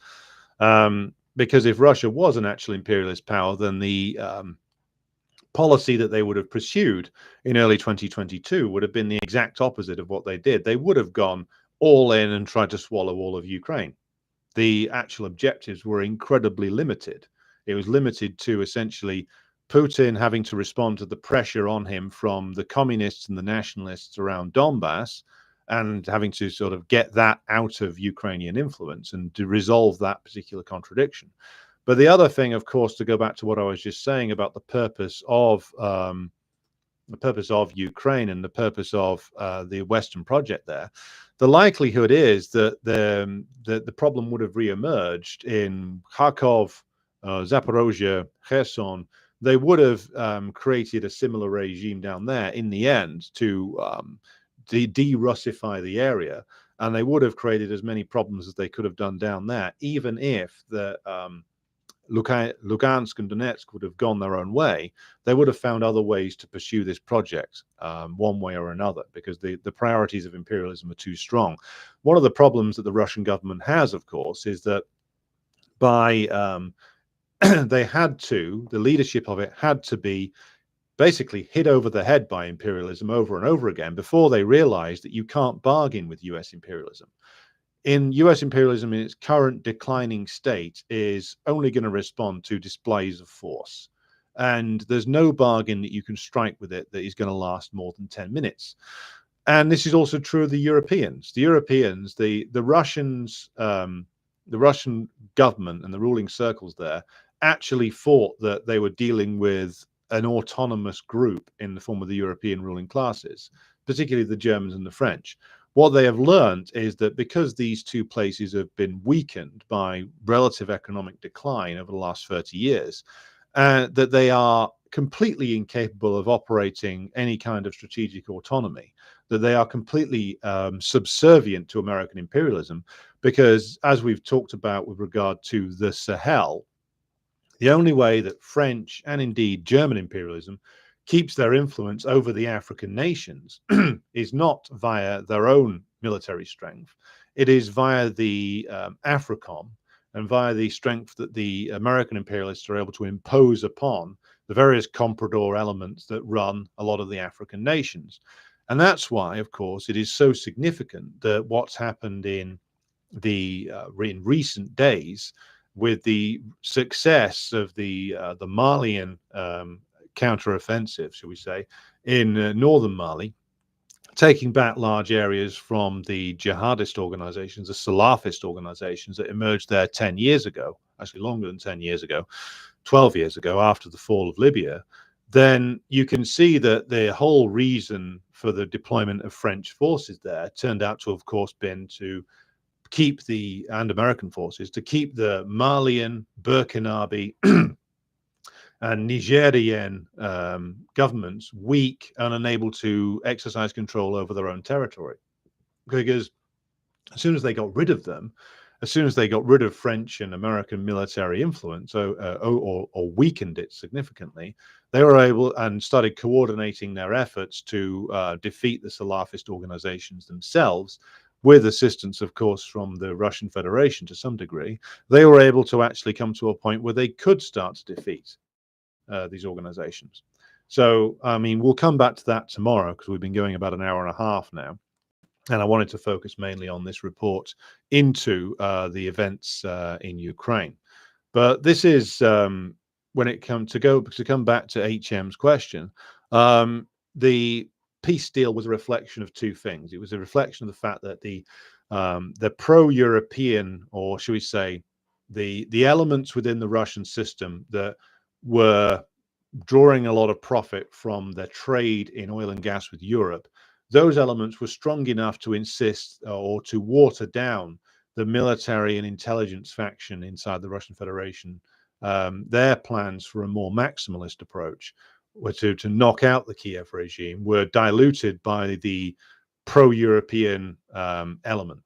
Because if Russia was an actual imperialist power, then the policy that they would have pursued in early 2022 would have been the exact opposite of what they did. They would have gone all in and tried to swallow all of Ukraine. The actual objectives were incredibly limited. It was limited to essentially Putin having to respond to the pressure on him from the communists and the nationalists around Donbass, and having to sort of get that out of Ukrainian influence and to resolve that particular contradiction. But the other thing, of course, to go back to what I was just saying about the purpose of Ukraine and the purpose of the Western project there, the likelihood is that the problem would have reemerged in Kharkov, Zaporozhye, Kherson. They would have created a similar regime down there in the end to de-Russify the area, and they would have created as many problems as they could have done down there, even if the Lugansk and Donetsk would have gone their own way. They would have found other ways to pursue this project one way or another, because the priorities of imperialism are too strong. One of the problems that the Russian government has, of course, is that by the leadership of it had to be basically hit over the head by imperialism over and over again before they realized that you can't bargain with US imperialism. US imperialism in its current declining state is only going to respond to displays of force. And there's no bargain that you can strike with it that is going to last more than 10 minutes. And this is also true of the Europeans. The Russians, the Russian government and the ruling circles there actually thought that they were dealing with an autonomous group in the form of the European ruling classes, particularly the Germans and the French. What they have learned is that because these two places have been weakened by relative economic decline over the last 30 years, that they are completely incapable of operating any kind of strategic autonomy, that they are completely subservient to American imperialism, because as we've talked about with regard to the Sahel, the only way that French and indeed German imperialism keeps their influence over the African nations is not via their own military strength. It is via the AFRICOM and via the strength that the American imperialists are able to impose upon the various comprador elements that run a lot of the African nations. And that's why, of course, it is so significant that what's happened in in recent days with the success of the Malian counteroffensive, shall we say, in northern Mali, taking back large areas from the jihadist organizations, the Salafist organizations that emerged there 10 years ago, actually longer than 10 years ago, 12 years ago, after the fall of Libya, then you can see that the whole reason for the deployment of French forces there turned out to, of course, been to keep and American forces, to keep the Malian, Burkinabe, and Nigerian governments weak and unable to exercise control over their own territory. Because as soon as they got rid of them, as soon as they got rid of French and American military influence, or weakened it significantly, they were able and started coordinating their efforts to defeat the Salafist organizations themselves, with assistance, of course, from the Russian Federation to some degree. They were able to actually come to a point where they could start to defeat these organizations. So, I mean, we'll come back to that tomorrow, because we've been going about an hour and a half now. And I wanted to focus mainly on this report into the events in Ukraine. But this is, when it comes to come back to HM's question, the peace deal was a reflection of two things. It was a reflection of the fact that the pro-European, or should we say, the elements within the Russian system that were drawing a lot of profit from their trade in oil and gas with Europe, those elements were strong enough to insist or to water down the military and intelligence faction inside the Russian Federation. Their plans for a more maximalist approach were to knock out the Kiev regime, were diluted by the pro-European element.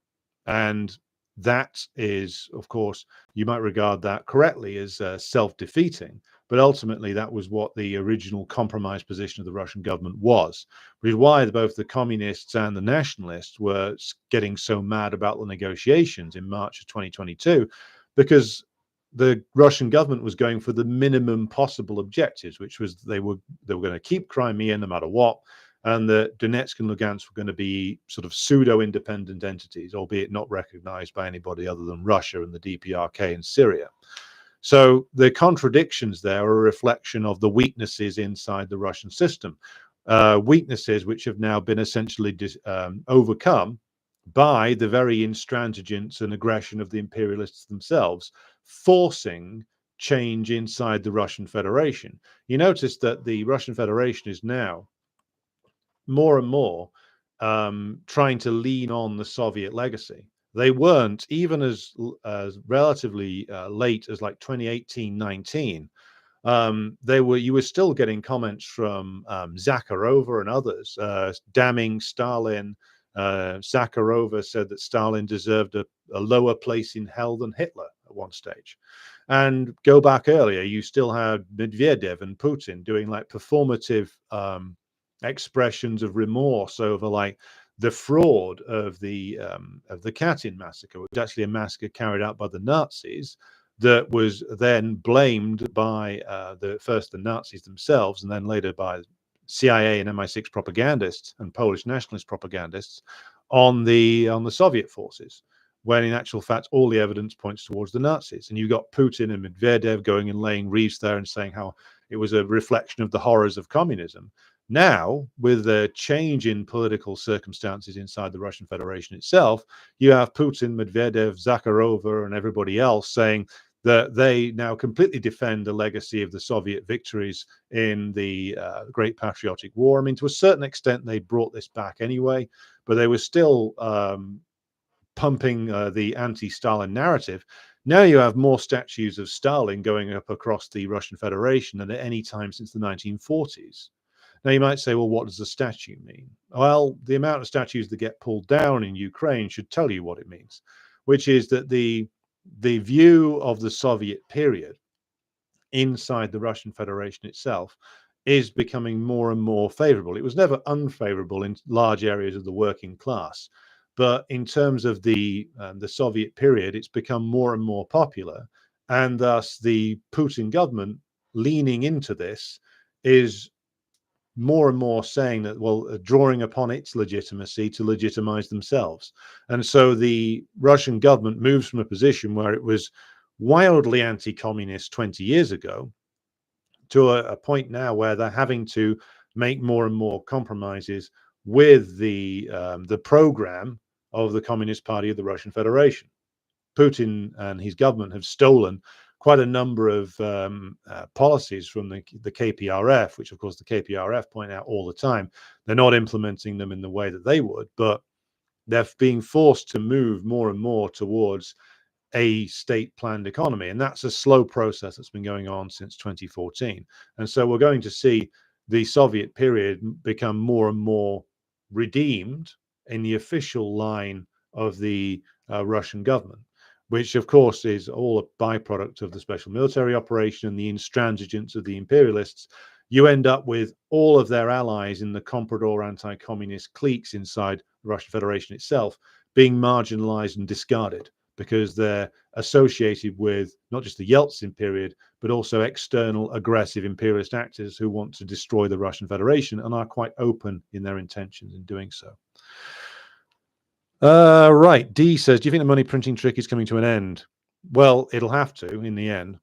And that is, of course, you might regard that correctly as self-defeating, but ultimately that was what the original compromise position of the Russian government was, which is why both the communists and the nationalists were getting so mad about the negotiations in March of 2022, because the Russian government was going for the minimum possible objectives, which was they were going to keep Crimea no matter what, and that Donetsk and Lugansk were going to be sort of pseudo-independent entities, albeit not recognized by anybody other than Russia and the DPRK in Syria. So the contradictions there are a reflection of the weaknesses inside the Russian system, weaknesses which have now been essentially overcome by the very intransigence and aggression of the imperialists themselves, forcing change inside the Russian Federation. You notice that the Russian Federation is now more and more trying to lean on the Soviet legacy. They weren't, even as relatively late as like 2018-19. You were still getting comments from Zakharova and others damning Stalin. Zakharova said that Stalin deserved a lower place in hell than Hitler at one stage. And go back earlier, you still had Medvedev and Putin doing like performative expressions of remorse over like the fraud of the Katyn massacre, which was actually a massacre carried out by the Nazis that was then blamed by first the Nazis themselves and then later by CIA and MI6 propagandists and Polish nationalist propagandists on the Soviet forces, when in actual fact all the evidence points towards the Nazis. And you got Putin and Medvedev going and laying wreaths there and saying how it was a reflection of the horrors of communism. Now, with the change in political circumstances inside the Russian Federation itself, you have Putin, Medvedev, Zakharova, and everybody else saying that they now completely defend the legacy of the Soviet victories in the Great Patriotic War. I mean, to a certain extent, they brought this back anyway, but they were still pumping the anti-Stalin narrative Now you have more statues of Stalin going up across the Russian Federation than at any time since the 1940s. Now you might say, well, what does a statue mean? Well, the amount of statues that get pulled down in Ukraine should tell you what it means, which is that the view of the Soviet period inside the Russian Federation itself is becoming more and more favorable. It was never unfavorable in large areas of the working class, but in terms of the Soviet period, it's become more and more popular, and thus the Putin government leaning into this is more and more saying that, well, drawing upon its legitimacy to legitimize themselves. And so the Russian government moves from a position where it was wildly anti-communist 20 years ago to a point now where they're having to make more and more compromises with the program of the Communist Party of the Russian Federation. Putin and his government have stolen quite a number of policies from the KPRF, which of course the KPRF point out all the time. They're not implementing them in the way that they would, but they're being forced to move more and more towards a state planned economy. And that's a slow process that's been going on since 2014. And so we're going to see the Soviet period become more and more redeemed in the official line of the Russian government, which of course is all a byproduct of the special military operation and the intransigence of the imperialists. You end up with all of their allies in the comprador anti-communist cliques inside the Russian Federation itself being marginalized and discarded because they're associated with not just the Yeltsin period, but also external aggressive imperialist actors who want to destroy the Russian Federation and are quite open in their intentions in doing so. Right. D says, do you think the money printing trick is coming to an end? Well, it'll have to in the end.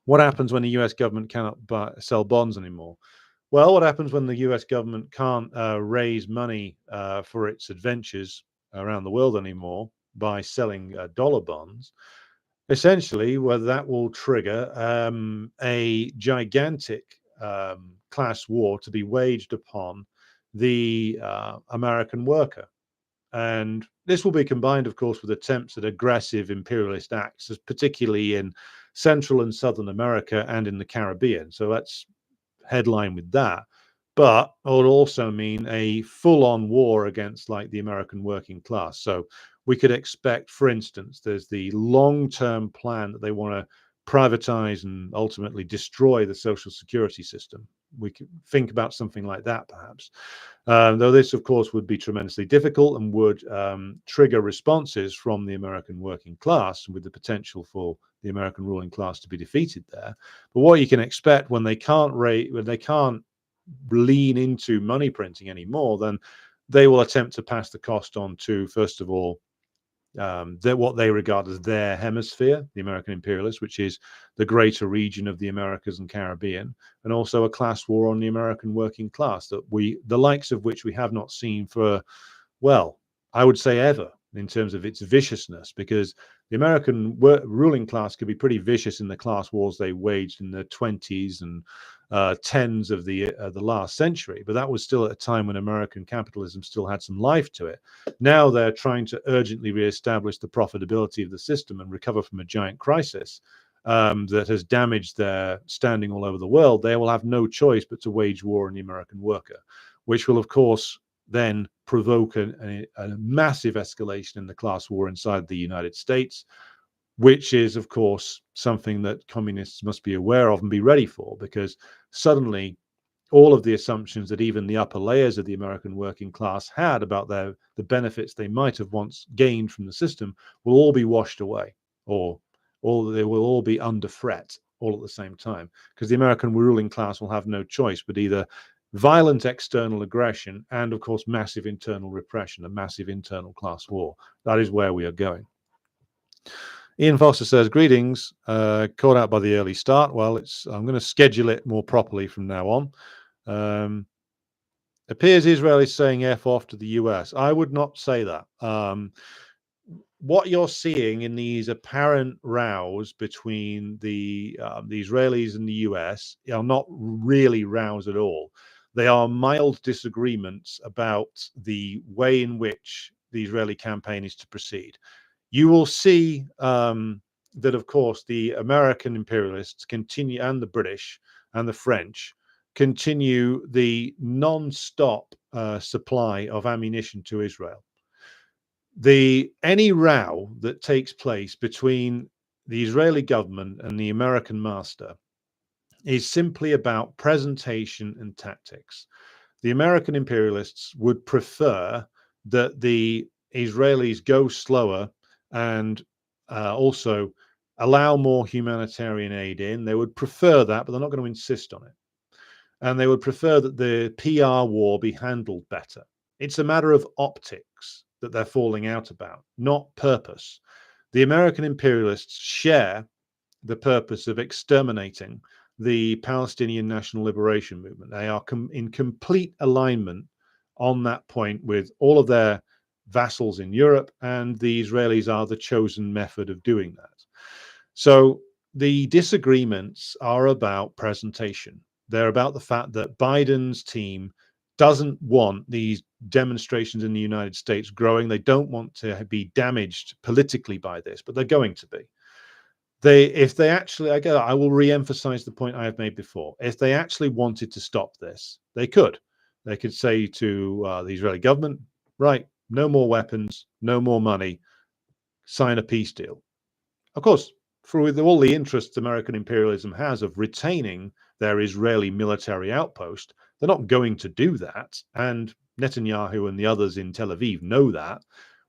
What happens when the US government cannot sell bonds anymore? Well, what happens when the US government can't raise money for its adventures around the world anymore by selling dollar bonds? Essentially, well, that will trigger a gigantic class war to be waged upon the American worker. And this will be combined, of course, with attempts at aggressive imperialist acts, particularly in Central and Southern America and in the Caribbean. So let's headline with that. But it would also mean a full-on war against like the American working class. So we could expect, for instance, there's the long-term plan that they want to privatize and ultimately destroy the social security system. We could think about something like that, perhaps. Though this, of course, would be tremendously difficult and would trigger responses from the American working class, with the potential for the American ruling class to be defeated there. But what you can expect when they can't lean into money printing anymore, then they will attempt to pass the cost on to, first of all, what they regard as their hemisphere, the American imperialists, which is the greater region of the Americas and Caribbean, and also a class war on the American working class the likes of which we have not seen for, well, I would say ever, in terms of its viciousness, because the American ruling class could be pretty vicious in the class wars they waged in the 20s and 10s of the last century, but that was still at a time when American capitalism still had some life to it. Now they're trying to urgently reestablish the profitability of the system and recover from a giant crisis that has damaged their standing all over the world. They will have no choice but to wage war on the American worker, which will, of course, then provoke a massive escalation in the class war inside the United States, which is, of course, something that communists must be aware of and be ready for, because suddenly all of the assumptions that even the upper layers of the American working class had about the benefits they might have once gained from the system will all be washed away, or they will all be under threat all at the same time, because the American ruling class will have no choice but either violent external aggression and, of course, massive internal repression, a massive internal class war. That is where we are going. Ian Foster says, greetings, caught out by the early start. Well, I'm going to schedule it more properly from now on. Appears Israel is saying F off to the US. I would not say that. What you're seeing in these apparent rows between the Israelis and the US are not really rows at all. They are mild disagreements about the way in which the Israeli campaign is to proceed. You will see that, of course, the American imperialists continue, and the British and the French continue the non-stop supply of ammunition to Israel. Any row that takes place between the Israeli government and the American master is simply about presentation and tactics. The American imperialists would prefer that the Israelis go slower and also allow more humanitarian aid in. They would prefer that, but they're not going to insist on it. And they would prefer that the PR war be handled better. It's a matter of optics that they're falling out about, not purpose. The American imperialists share the purpose of exterminating the Palestinian National Liberation Movement. They are in complete alignment on that point with all of their vassals in Europe, and the Israelis are the chosen method of doing that. So the disagreements are about presentation. They're about the fact that Biden's team doesn't want these demonstrations in the United States growing. They don't want to be damaged politically by this, but they're going to be. If they actually, I will re-emphasize the point I have made before. If they actually wanted to stop this, they could. They could say to the Israeli government, right, no more weapons, no more money, sign a peace deal. Of course, with all the interests American imperialism has of retaining their Israeli military outpost, they're not going to do that. And Netanyahu and the others in Tel Aviv know that,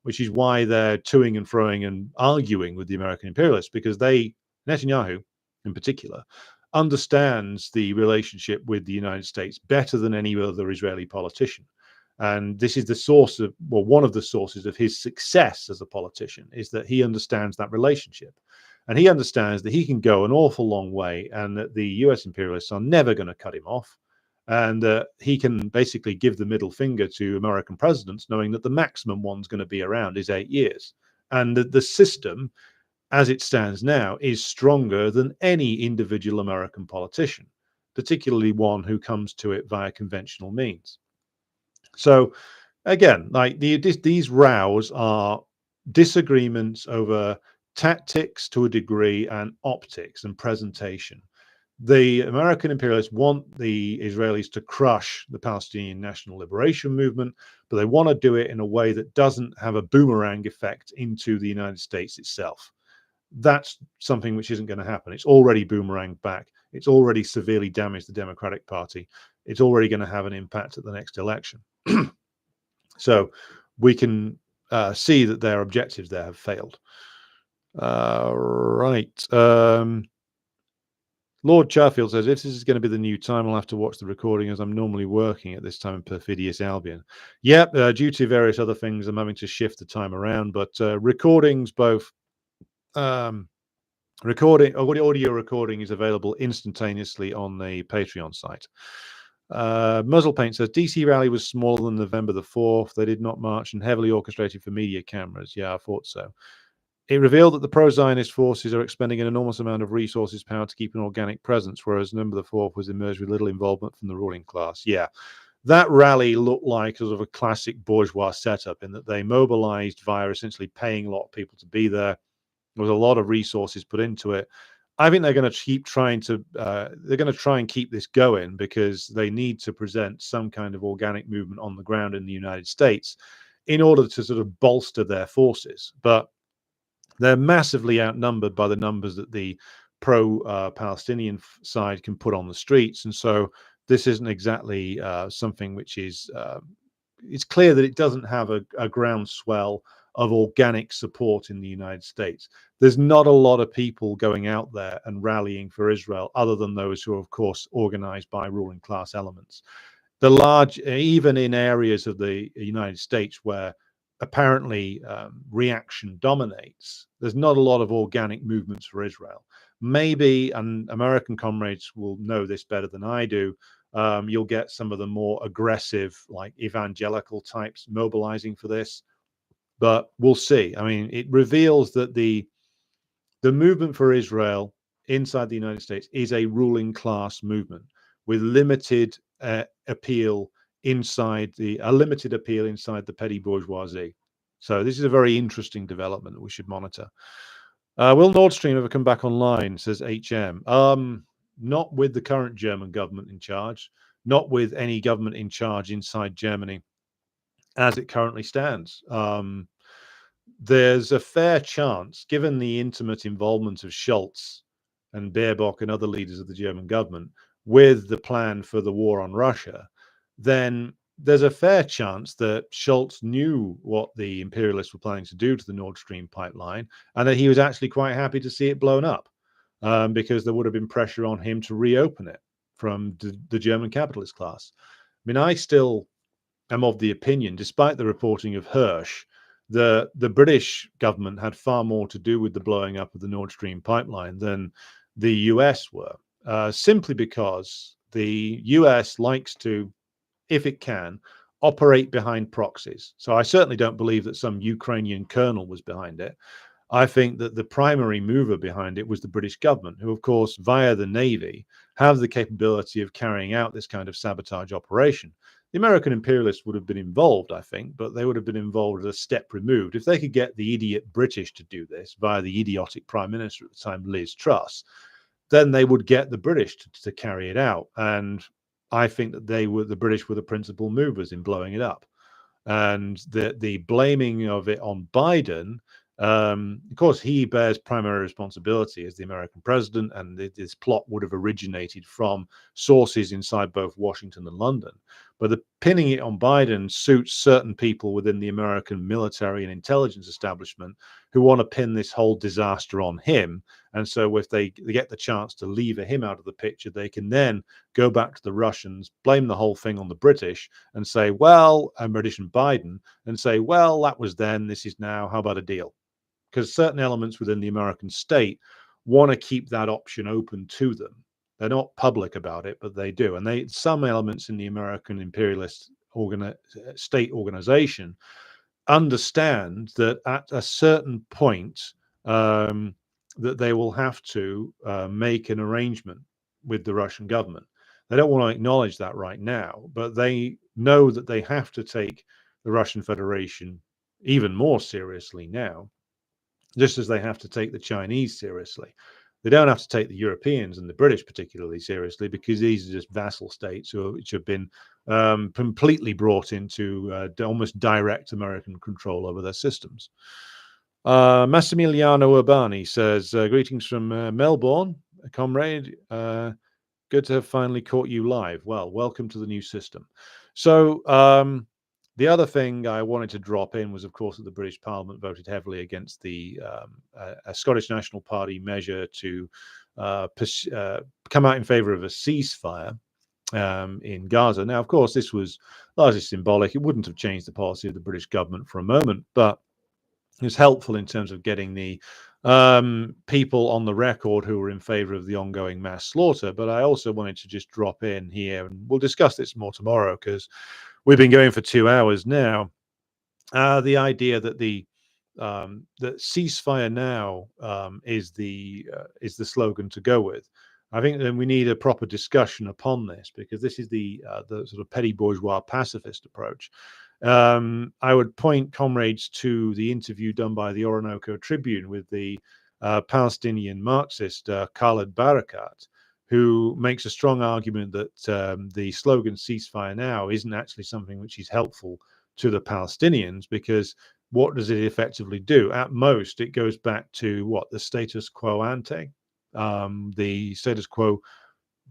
which is why they're toing and froing and arguing with the American imperialists, because Netanyahu in particular, understands the relationship with the United States better than any other Israeli politician. And this is the source of, well, one of the sources of his success as a politician, is that he understands that relationship. And he understands that he can go an awful long way, and that the US imperialists are never going to cut him off. And he can basically give the middle finger to American presidents, knowing that the maximum one's going to be around is 8 years. And the system, as it stands now, is stronger than any individual American politician, particularly one who comes to it via conventional means. So again, like these rows are disagreements over tactics to a degree, and optics and presentation. The American imperialists want the Israelis to crush the Palestinian National Liberation Movement, but they want to do it in a way that doesn't have a boomerang effect into the United States itself. That's something which isn't going to happen. It's already boomeranged back. It's already severely damaged the Democratic Party. It's already going to have an impact at the next election. So we can see that their objectives there have failed. Right. Lord Charfield says, if this is going to be the new time, I'll have to watch the recording, as I'm normally working at this time in perfidious Albion. Yep, due to various other things, I'm having to shift the time around, but recordings, both audio recording is available instantaneously on the Patreon site. Muzzle Paint says, DC rally was smaller than November the 4th. They did not march, and heavily orchestrated for media cameras. Yeah, I thought so. It revealed that the pro-Zionist forces are expending an enormous amount of resources, power to keep an organic presence, whereas November the 4th was emerged with little involvement from the ruling class. Yeah, that rally looked like sort of a classic bourgeois setup, in that they mobilized via essentially paying a lot of people to be there. There was a lot of resources put into it. I think they're going to keep trying to, they're going to try and keep this going, because they need to present some kind of organic movement on the ground in the United States in order to sort of bolster their forces. But they're massively outnumbered by the numbers that the pro-Palestinian side can put on the streets. And so this isn't exactly something which is, it's clear that it doesn't have a groundswell of organic support in the United States. There's not a lot of people going out there and rallying for Israel, other than those who are, of course, organized by ruling class elements. The large, even in areas of the United States where apparently reaction dominates, there's not a lot of organic movements for Israel. Maybe, and American comrades will know this better than I do, you'll get some of the more aggressive, like evangelical types mobilizing for this, but we'll see. I mean, it reveals that the movement for Israel inside the United States is a ruling class movement with limited appeal inside the petty bourgeoisie. So this is a very interesting development that we should monitor. Will Nord Stream ever come back online, says HM? Not with the current German government in charge, not with any government in charge inside Germany as it currently stands. There's a fair chance, given the intimate involvement of Scholz and Baerbock and other leaders of the German government with the plan for the war on Russia, then there's a fair chance that Scholz knew what the imperialists were planning to do to the Nord Stream pipeline, and that he was actually quite happy to see it blown up, because there would have been pressure on him to reopen it from the German capitalist class. I mean, I still am of the opinion, despite the reporting of Hirsch, the British government had far more to do with the blowing up of the Nord Stream pipeline than the US were, simply because the US likes to, if it can, operate behind proxies. So I certainly don't believe that some Ukrainian colonel was behind it. I think that the primary mover behind it was the British government, who, of course, via the Navy, have the capability of carrying out this kind of sabotage operation. The American imperialists would have been involved, I think, but they would have been involved a step removed. If they could get the idiot British to do this via the idiotic Prime Minister at the time, Liz Truss, then they would get the British to carry it out. And I think that the British were the principal movers in blowing it up. And the blaming of it on Biden, of course, he bears primary responsibility as the American president, and this plot would have originated from sources inside both Washington and London. But the pinning it on Biden suits certain people within the American military and intelligence establishment who want to pin this whole disaster on him. And so if they get the chance to lever him out of the picture, they can then go back to the Russians, blame the whole thing on the British, and say, well, and British and Biden, and say, well, that was then, this is now, how about a deal? Because certain elements within the American state want to keep that option open to them. They're not public about it, but they do. And some elements in the American imperialist state organization understand that at a certain point, that they will have to make an arrangement with the Russian government. They don't want to acknowledge that right now, but they know that they have to take the Russian Federation even more seriously now, just as they have to take the Chinese seriously. They don't have to take the Europeans and the British particularly seriously, because these are just vassal states which have been completely brought into almost direct American control over their systems. Massimiliano Urbani says, greetings from Melbourne, comrade. Good to have finally caught you live. Well, welcome to the new system. So the other thing I wanted to drop in was, of course, that the British Parliament voted heavily against the a Scottish National Party measure to come out in favour of a ceasefire in Gaza. Now, of course, this was largely symbolic. It wouldn't have changed the policy of the British government for a moment, but it was helpful in terms of getting the people on the record who were in favor of the ongoing mass slaughter. But I also wanted to just drop in here, and we'll discuss this more tomorrow because we've been going for 2 hours now. The idea that that ceasefire now is the slogan to go with. I think that we need a proper discussion upon this, because this is the sort of petty bourgeois pacifist approach. I would point comrades to the interview done by the Orinoco Tribune with the Palestinian Marxist Khaled Barakat, who makes a strong argument that the slogan ceasefire now isn't actually something which is helpful to the Palestinians, because what does it effectively do? At most, it goes back to what? The status quo ante, the status quo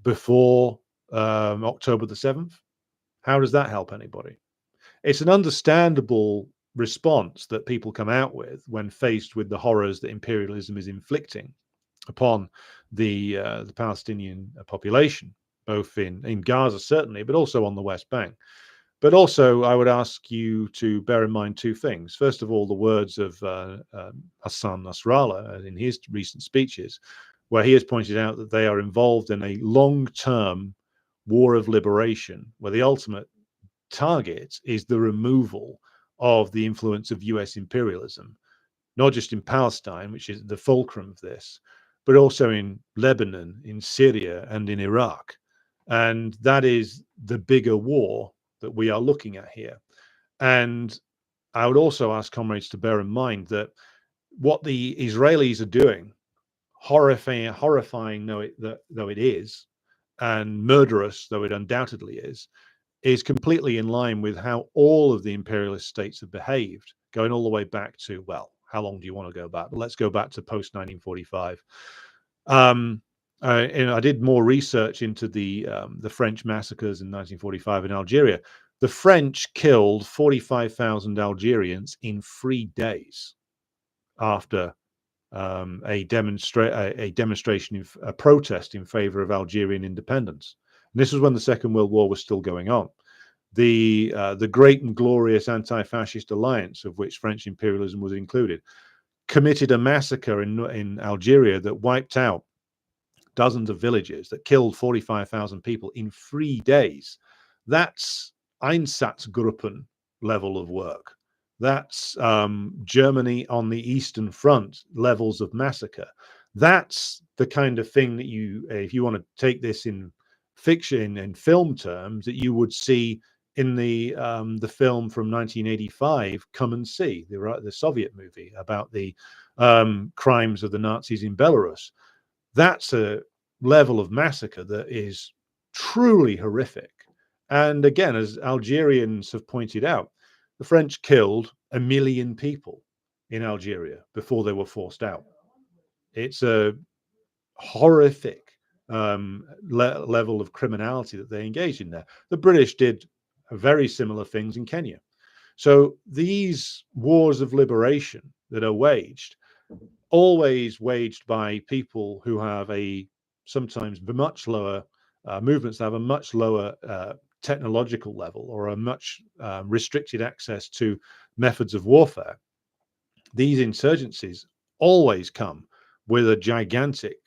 before October the 7th. How does that help anybody? It's an understandable response that people come out with when faced with the horrors that imperialism is inflicting upon the Palestinian population, both in Gaza, certainly, but also on the West Bank. But also, I would ask you to bear in mind two things. First of all, the words of Hassan Nasrallah in his recent speeches, where he has pointed out that they are involved in a long-term war of liberation, where the ultimate target is the removal of the influence of US imperialism, not just in Palestine, which is the fulcrum of this, but also in Lebanon, in Syria, and in Iraq. And that is the bigger war that we are looking at here. And I would also ask comrades to bear in mind that what the Israelis are doing, horrifying though it is, and murderous though it undoubtedly is completely in line with how all of the imperialist states have behaved, going all the way back to, well, how long do you want to go back? But let's go back to post 1945. And I did more research into the French massacres in 1945 in Algeria. The French killed 45,000 Algerians in 3 days after a demonstration, a protest in favor of Algerian independence. And this was when the Second World War was still going on. The great and glorious anti-fascist alliance, of which French imperialism was included, committed a massacre in Algeria that wiped out dozens of villages, that killed 45,000 people in 3 days. That's Einsatzgruppen level of work. That's Germany on the Eastern Front levels of massacre. That's the kind of thing that you, if you want to take this in fiction and film terms, that you would see in the film from 1985, Come and See, the Soviet movie about the crimes of the Nazis in Belarus. That's a level of massacre that is truly horrific. And again, as Algerians have pointed out, the French killed 1 million people in Algeria before they were forced out. It's a horrific level of criminality that they engaged in there. The British did very similar things in Kenya. So these wars of liberation that are waged, always waged by people who have a sometimes much lower movements that have a much lower technological level or a much restricted access to methods of warfare. These insurgencies always come with a gigantic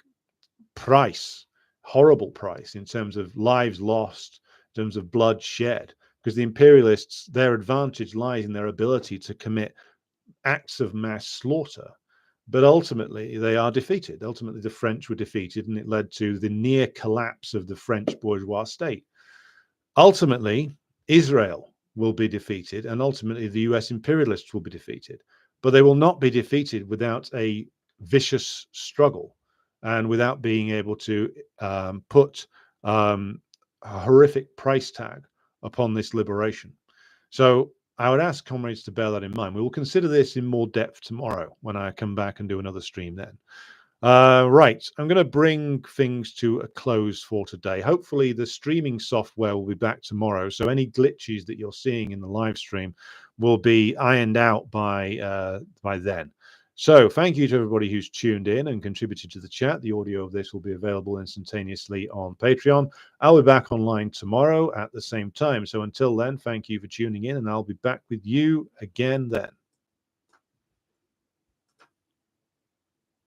price, horrible price in terms of lives lost, in terms of blood shed, because the imperialists, their advantage lies in their ability to commit acts of mass slaughter. But ultimately, they are defeated. Ultimately, the French were defeated, and it led to the near collapse of the French bourgeois state. Ultimately, Israel will be defeated, and ultimately, the US imperialists will be defeated. But they will not be defeated without a vicious struggle and without being able to put a horrific price tag upon this liberation. So I would ask comrades to bear that in mind. We will consider this in more depth tomorrow when I come back and do another stream then. Right, I'm going to bring things to a close for today. Hopefully the streaming software will be back tomorrow, so any glitches that you're seeing in the live stream will be ironed out by then. So thank you to everybody who's tuned in and contributed to the chat. The audio of this will be available instantaneously on Patreon. I'll be back online tomorrow at the same time. So until then, thank you for tuning in, and I'll be back with you again then.